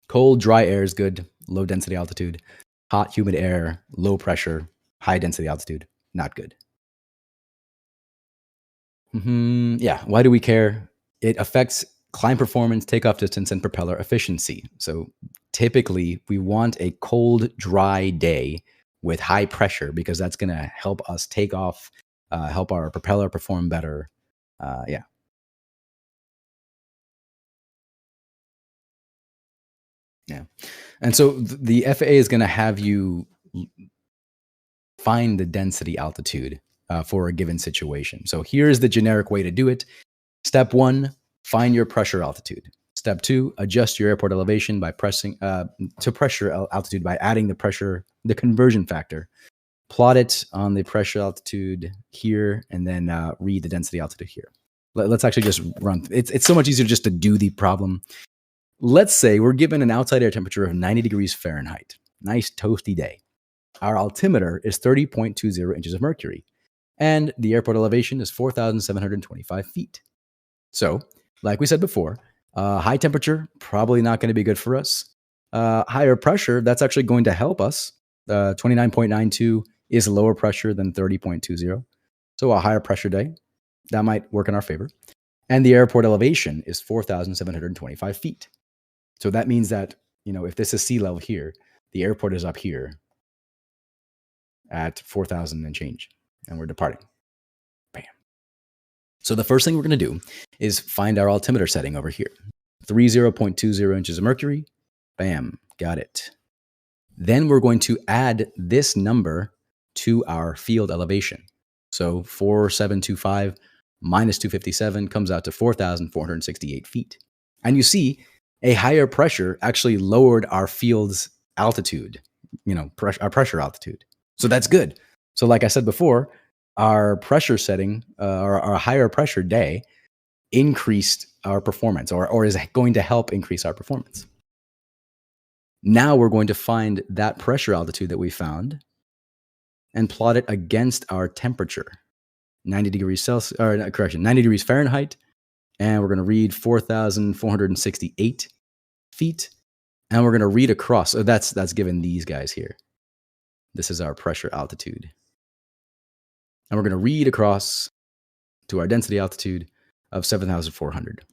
Cold, dry air is good, low density altitude. Hot, humid air, low pressure, high density altitude, not good. Yeah, why do we care? It affects climb performance, takeoff distance, and propeller efficiency. So typically, we want a cold, dry day with high pressure because that's going to help us take off, help our propeller perform better. Yeah. Yeah. And so the FAA is going to have you find the density altitude for a given situation. So here's the generic way to do it. Step 1, find your pressure altitude. Step 2, adjust your airport elevation by pressing to pressure altitude by adding the conversion factor. Plot it on the pressure altitude here, and then read the density altitude here. Let's actually just run. It's so much easier just to do the problem. Let's say we're given an outside air temperature of 90 degrees Fahrenheit. Nice toasty day. Our altimeter is 30.20 inches of mercury, and the airport elevation is 4,725 feet. So, like we said before, high temperature, probably not going to be good for us. Higher pressure, that's actually going to help us. 29.92 is lower pressure than 30.20. So a higher pressure day, that might work in our favor. And the airport elevation is 4,725 feet. So that means that, if this is sea level here, the airport is up here at 4,000 and change, and we're departing. Bam. So the first thing we're going to do is find our altimeter setting over here. 30.20 inches of mercury. Bam, got it. Then we're going to add this number to our field elevation. So 4,725 minus 257 comes out to 4,468 feet. And you see, a higher pressure actually lowered our field's altitude, our pressure altitude. So that's good. So like I said before, our pressure setting, our higher pressure day, increased our performance or is going to help increase our performance. Now we're going to find that pressure altitude that we found and plot it against our temperature, 90 degrees Celsius, 90 degrees Fahrenheit. And we're going to read 4,468 feet. And we're going to read across. So that's given these guys here. This is our pressure altitude. And we're going to read across to our density altitude of 7,400.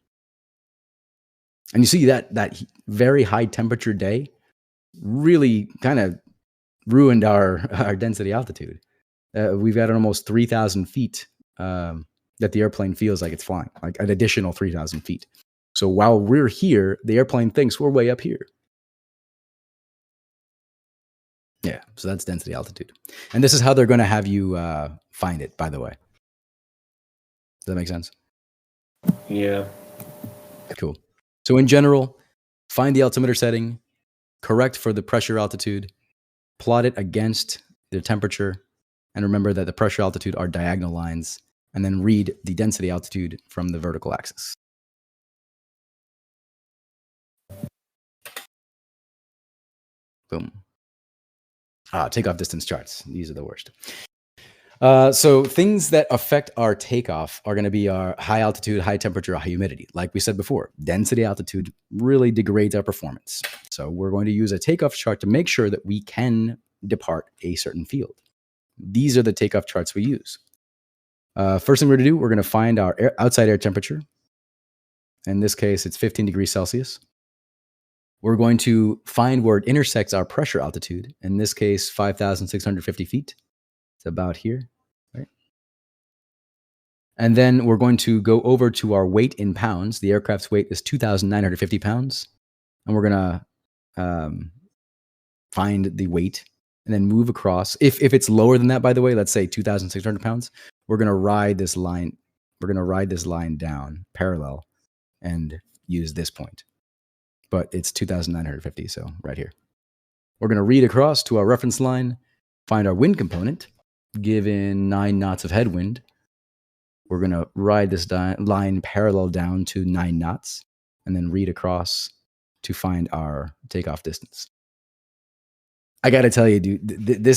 And you see that very high temperature day really kind of ruined our density altitude. We've got almost 3,000 feet that the airplane feels like it's flying, like an additional 3,000 feet. So while we're here, the airplane thinks we're way up here. Yeah, so that's density altitude. And this is how they're going to have you find it, by the way. Does that make sense? Yeah. Cool. So in general, find the altimeter setting, correct for the pressure altitude, plot it against the temperature, and remember that the pressure altitude are diagonal lines, and then read the density altitude from the vertical axis. Boom. Takeoff distance charts. These are the worst. So things that affect our takeoff are going to be our high altitude, high temperature, high humidity. Like we said before, density altitude really degrades our performance. So we're going to use a takeoff chart to make sure that we can depart a certain field. These are the takeoff charts we use. First thing we're going to do, we're going to find our outside air temperature. In this case, it's 15 degrees Celsius. We're going to find where it intersects our pressure altitude. In this case, 5,650 feet. It's about here, right? And then we're going to go over to our weight in pounds. The aircraft's weight is 2,950 pounds. And we're going to find the weight and then move across. If it's lower than that, by the way, let's say 2,600 pounds, we're going to ride this line. We're going to ride this line down parallel and use this point. But it's 2,950, so right here. We're going to read across to our reference line, find our wind component, given 9 knots of headwind. We're going to ride this line parallel down to 9 knots, and then read across to find our takeoff distance. I got to tell you, dude,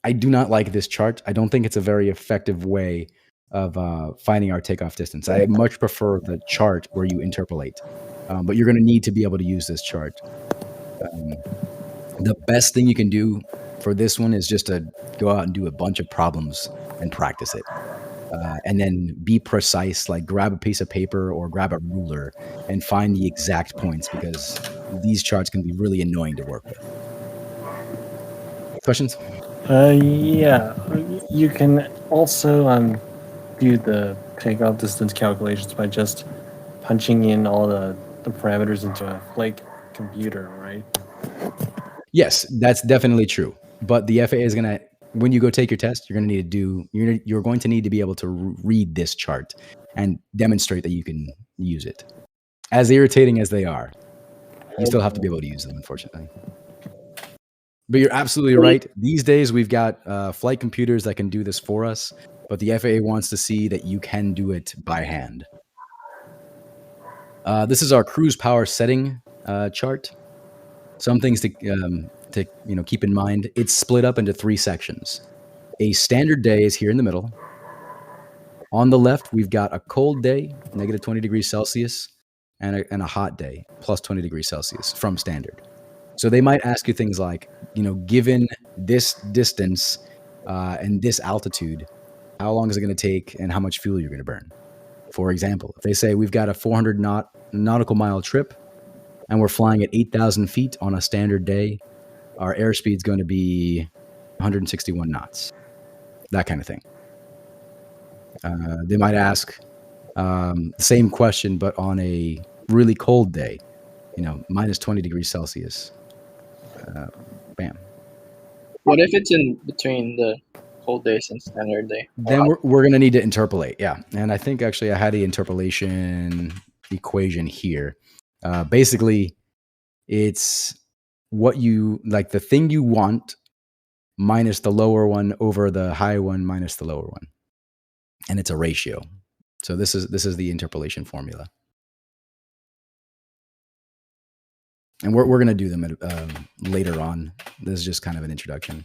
I do not like this chart. I don't think it's a very effective way of finding our takeoff distance. I much prefer the chart where you interpolate. But you're going to need to be able to use this chart. The best thing you can do for this one is just to go out and do a bunch of problems and practice it. And then be precise, like grab a piece of paper or grab a ruler and find the exact points, because these charts can be really annoying to work with. Questions? Yeah. You can also do the takeoff distance calculations by just punching in all the parameters into a flight computer, right? Yes, that's definitely true. But the FAA is going to, when you go take your test, you're going to need to be able to read this chart and demonstrate that you can use it. As irritating as they are, you still have to be able to use them, unfortunately. But you're absolutely right. These days, we've got flight computers that can do this for us, but the FAA wants to see that you can do it by hand. This is our cruise power setting chart. Some things to keep in mind. It's split up into 3 sections. A standard day is here in the middle. On the left, we've got a cold day, negative 20 degrees Celsius, and a hot day, plus 20 degrees Celsius from standard. So they might ask you things like, given this distance and this altitude, how long is it going to take and how much fuel you're going to burn? For example, if they say we've got a 400 nautical mile trip and we're flying at 8,000 feet on a standard day, our airspeed is going to be 161 knots, that kind of thing. They might ask the same question, but on a really cold day, minus 20 degrees Celsius. Bam. What if it's in between the cold days and standard day? Then we're going to need to interpolate. Yeah. And I think actually I had the interpolation equation here. Basically, it's what you like, the thing you want minus the lower one over the high one minus the lower one. And it's a ratio. So this is the interpolation formula. And we're going to do them later on. This is just kind of an introduction.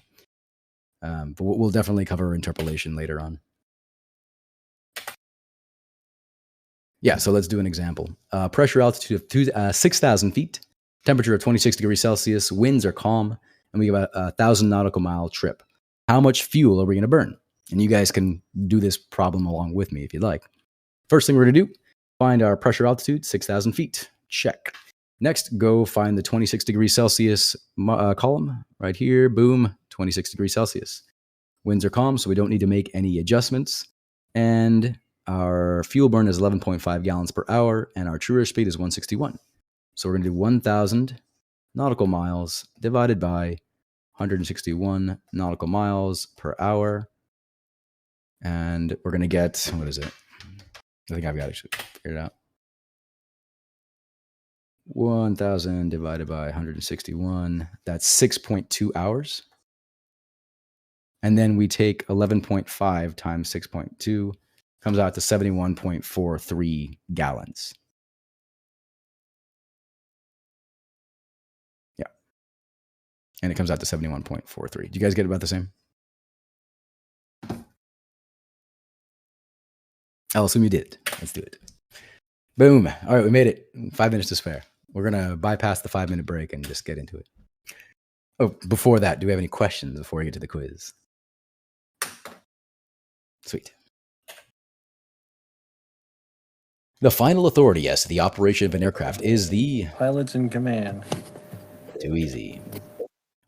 But we'll definitely cover interpolation later on. Yeah, so let's do an example. Pressure altitude of 6,000 feet, temperature of 26 degrees Celsius, winds are calm, and we have a 1,000 nautical mile trip. How much fuel are we going to burn? And you guys can do this problem along with me if you'd like. First thing we're going to do, find our pressure altitude, 6,000 feet. Check. Next, go find the 26 degrees Celsius column right here. Boom, 26 degrees Celsius. Winds are calm, so we don't need to make any adjustments. And our fuel burn is 11.5 gallons per hour, and our true airspeed is 161. So we're going to do 1,000 nautical miles divided by 161 nautical miles per hour. And we're going to get, what is it? I think I've got it figured out. 1,000 divided by 161. That's 6.2 hours. And then we take 11.5 times 6.2, comes out to 71.43 gallons. Yeah. And it comes out to 71.43. Do you guys get about the same? I'll assume you did. Let's do it. Boom. All right, we made it. 5 minutes to spare. We're going to bypass the 5-minute break and just get into it. Oh, before that, do we have any questions before we get to the quiz? Sweet. The final authority as to the operation of an aircraft is the Pilots in command. Too easy.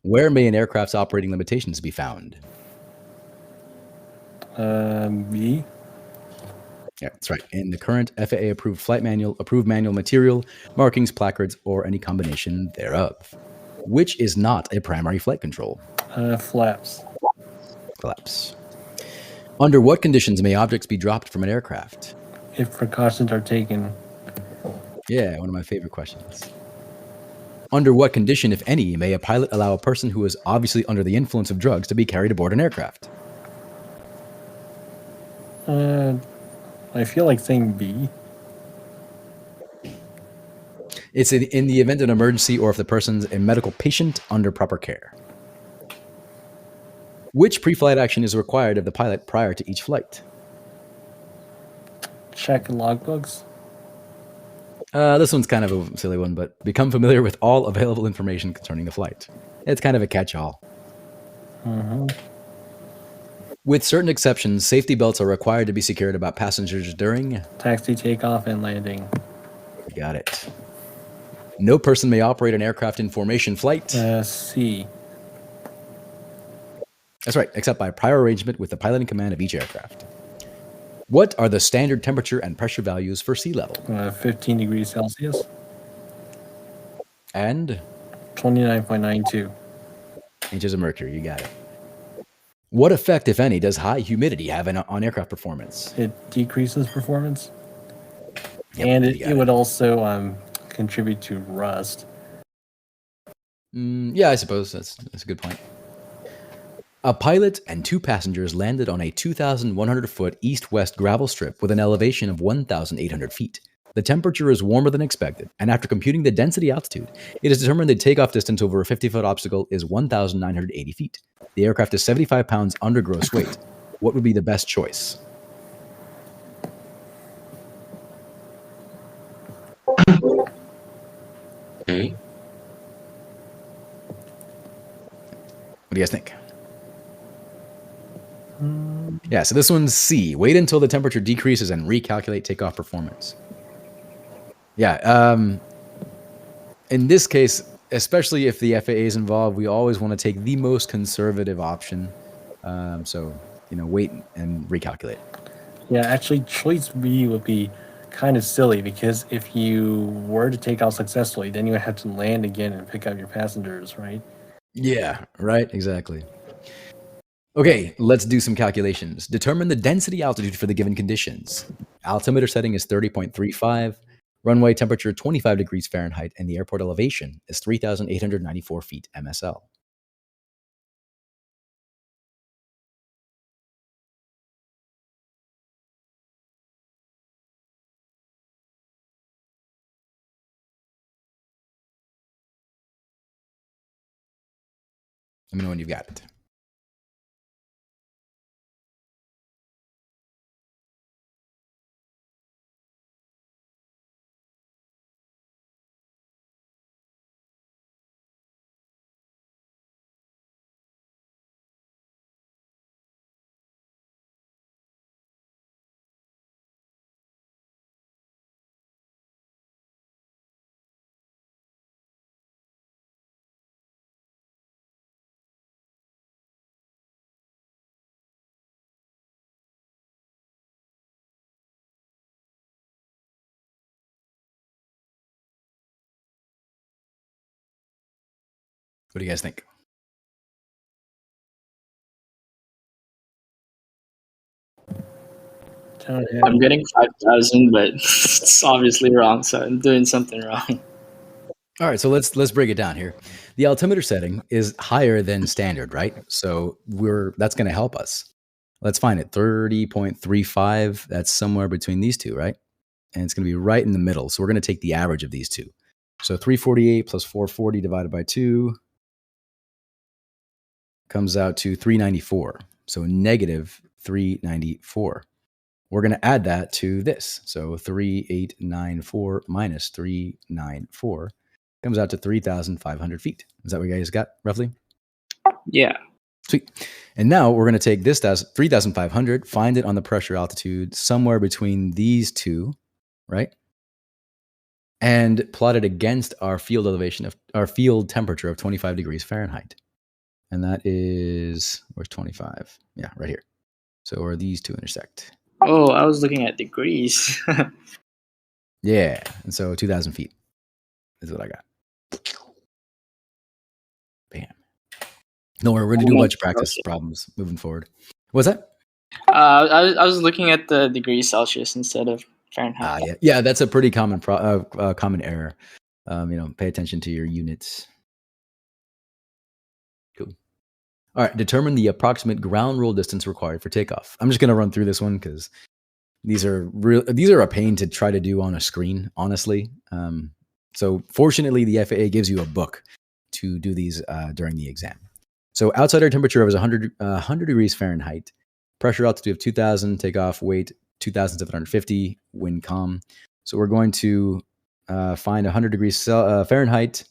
Where may an aircraft's operating limitations be found? B. Yeah, that's right. In the current FAA-approved flight manual, approved manual material, markings, placards, or any combination thereof. Which is not a primary flight control? Flaps. Collapse. Under what conditions may objects be dropped from an aircraft? If precautions are taken. Yeah, one of my favorite questions. Under what condition, if any, may a pilot allow a person who is obviously under the influence of drugs to be carried aboard an aircraft? I feel like saying B. It's in the event of an emergency or if the person's a medical patient under proper care. Which pre-flight action is required of the pilot prior to each flight? Check logbooks. This one's kind of a silly one, but become familiar with all available information concerning the flight. It's kind of a catch-all. Mm-hmm. With certain exceptions, safety belts are required to be secured about passengers during Taxi, takeoff, and landing. You got it. No person may operate an aircraft in formation flight. C. That's right, except by prior arrangement with the pilot in command of each aircraft. What are the standard temperature and pressure values for sea level? 15 degrees Celsius. And 29.92. inches of mercury, you got it. What effect, if any, does high humidity have on aircraft performance? It decreases performance. Yep, and it would also contribute to rust. Yeah, I suppose that's a good point. A pilot and 2 passengers landed on a 2,100-foot east-west gravel strip with an elevation of 1,800 feet. The temperature is warmer than expected, and after computing the density altitude, it is determined the takeoff distance over a 50-foot obstacle is 1,980 feet. The aircraft is 75 pounds under gross weight. What would be the best choice? What do you guys think? Yeah, so this one's C. Wait until the temperature decreases and recalculate takeoff performance. Yeah, in this case, especially if the FAA is involved, we always want to take the most conservative option. So, wait and recalculate. Yeah, actually, choice B would be kind of silly because if you were to take off successfully, then you would have to land again and pick up your passengers, right? Yeah, right, exactly. Okay, let's do some calculations. Determine the density altitude for the given conditions. Altimeter setting is 30.35, runway temperature 25 degrees Fahrenheit, and the airport elevation is 3,894 feet MSL. Let me know when you've got it. What do you guys think? I'm getting 5,000, but it's obviously wrong, so I'm doing something wrong. All right, so let's break it down here. The altimeter setting is higher than standard, right? So that's going to help us. Let's find it. 30.35. That's somewhere between these two, right? And it's going to be right in the middle. So we're going to take the average of these two. So 348 plus 440 divided by 2 comes out to 394. So negative 394. We're going to add that to this. So 3894 minus 394 comes out to 3,500 feet. Is that what you guys got roughly? Yeah. Sweet. And now we're going to take this 3,500, find it on the pressure altitude somewhere between these two, right? And plot it against our field elevation of our field temperature of 25 degrees Fahrenheit. And that is, where's 25? Yeah, right here. So where these two intersect. Oh, I was looking at degrees. Yeah. And so 2,000 feet is what I got. Bam. No, we're going to do a bunch of practice problems moving forward. What's that? I was looking at the degrees Celsius instead of Fahrenheit. Yeah, that's a pretty common common error. Pay attention to your units. Cool. All right, determine the approximate ground roll distance required for takeoff. I'm just going to run through this one because these are a pain to try to do on a screen, honestly. So fortunately, the FAA gives you a book to do these during the exam. So outside air temperature was 100 degrees Fahrenheit, pressure altitude of 2,000, takeoff weight 2,750, wind calm. So we're going to find 100 degrees Fahrenheit,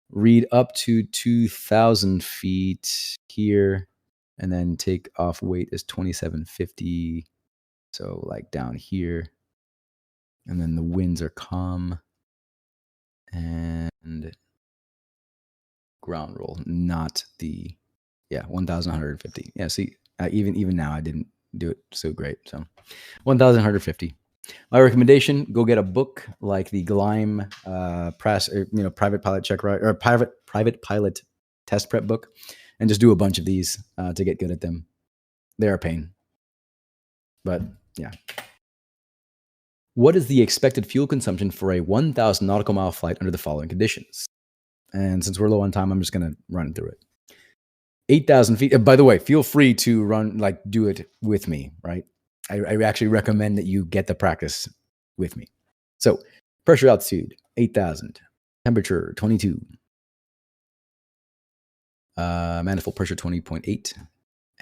read up to 2,000 feet here, and then take off weight is 2,750. So like down here, and then the winds are calm, and ground roll, not the 1,150. Yeah, see, even now I didn't do it so great. So 1,150. My recommendation: go get a book like the Gleim private pilot check ride or private pilot test prep book, and just do a bunch of these to get good at them. They're a pain, but yeah. What is the expected fuel consumption for a 1,000 nautical mile flight under the following conditions? And since we're low on time, I'm just going to run through it. 8,000 feet. By the way, feel free to do it with me, right? I actually recommend that you get the practice with me. So pressure altitude, 8,000. Temperature, 22. Manifold pressure, 20.8.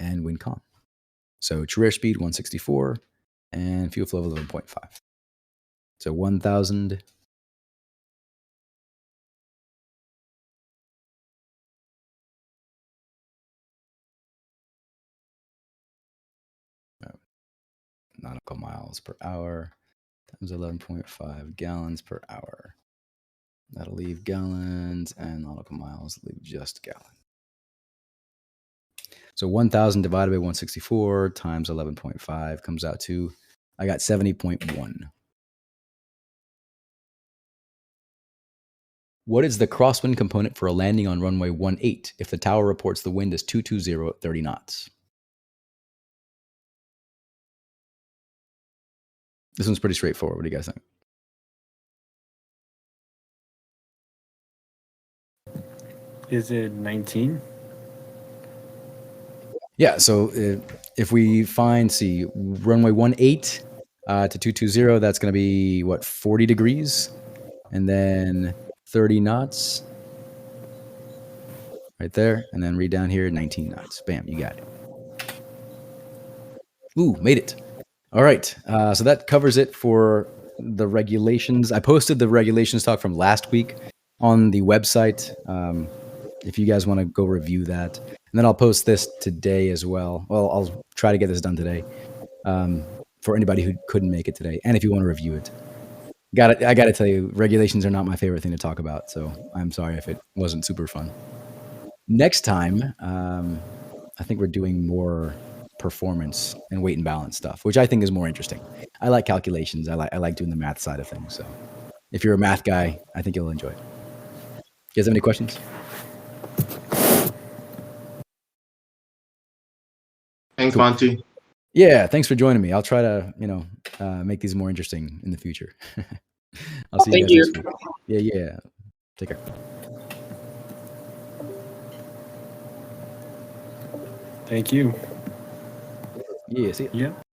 And wind calm. So true air speed, 164. And fuel flow, 11.5. So 1,000. Nautical miles per hour times 11.5 gallons per hour. That'll leave gallons, and nautical miles leave just gallon. So 1,000 divided by 164 times 11.5 comes out to, I got 70.1. What is the crosswind component for a landing on runway 18 if the tower reports the wind is 220 at 30 knots? This one's pretty straightforward. What do you guys think? Is it 19? Yeah, so if we find, runway 18 to 220, that's going to be, 40 degrees? And then 30 knots right there. And then read down here, 19 knots. Bam, you got it. Ooh, made it. All right, so that covers it for the regulations. I posted the regulations talk from last week on the website. If you guys want to go review that. And then I'll post this today as well. Well, I'll try to get this done today for anybody who couldn't make it today. And if you want to review it. I got to tell you, regulations are not my favorite thing to talk about. So I'm sorry if it wasn't super fun. Next time, I think we're doing more performance and weight and balance stuff, which I think is more interesting. I like calculations. I like doing the math side of things. So if you're a math guy, I think you'll enjoy it. You guys have any questions? Thanks, Monty. Yeah, thanks for joining me. I'll try to, make these more interesting in the future. I'll see you Thank guys you. next week. Yeah. Take care. Thank you. Yeah, see ya. Yep.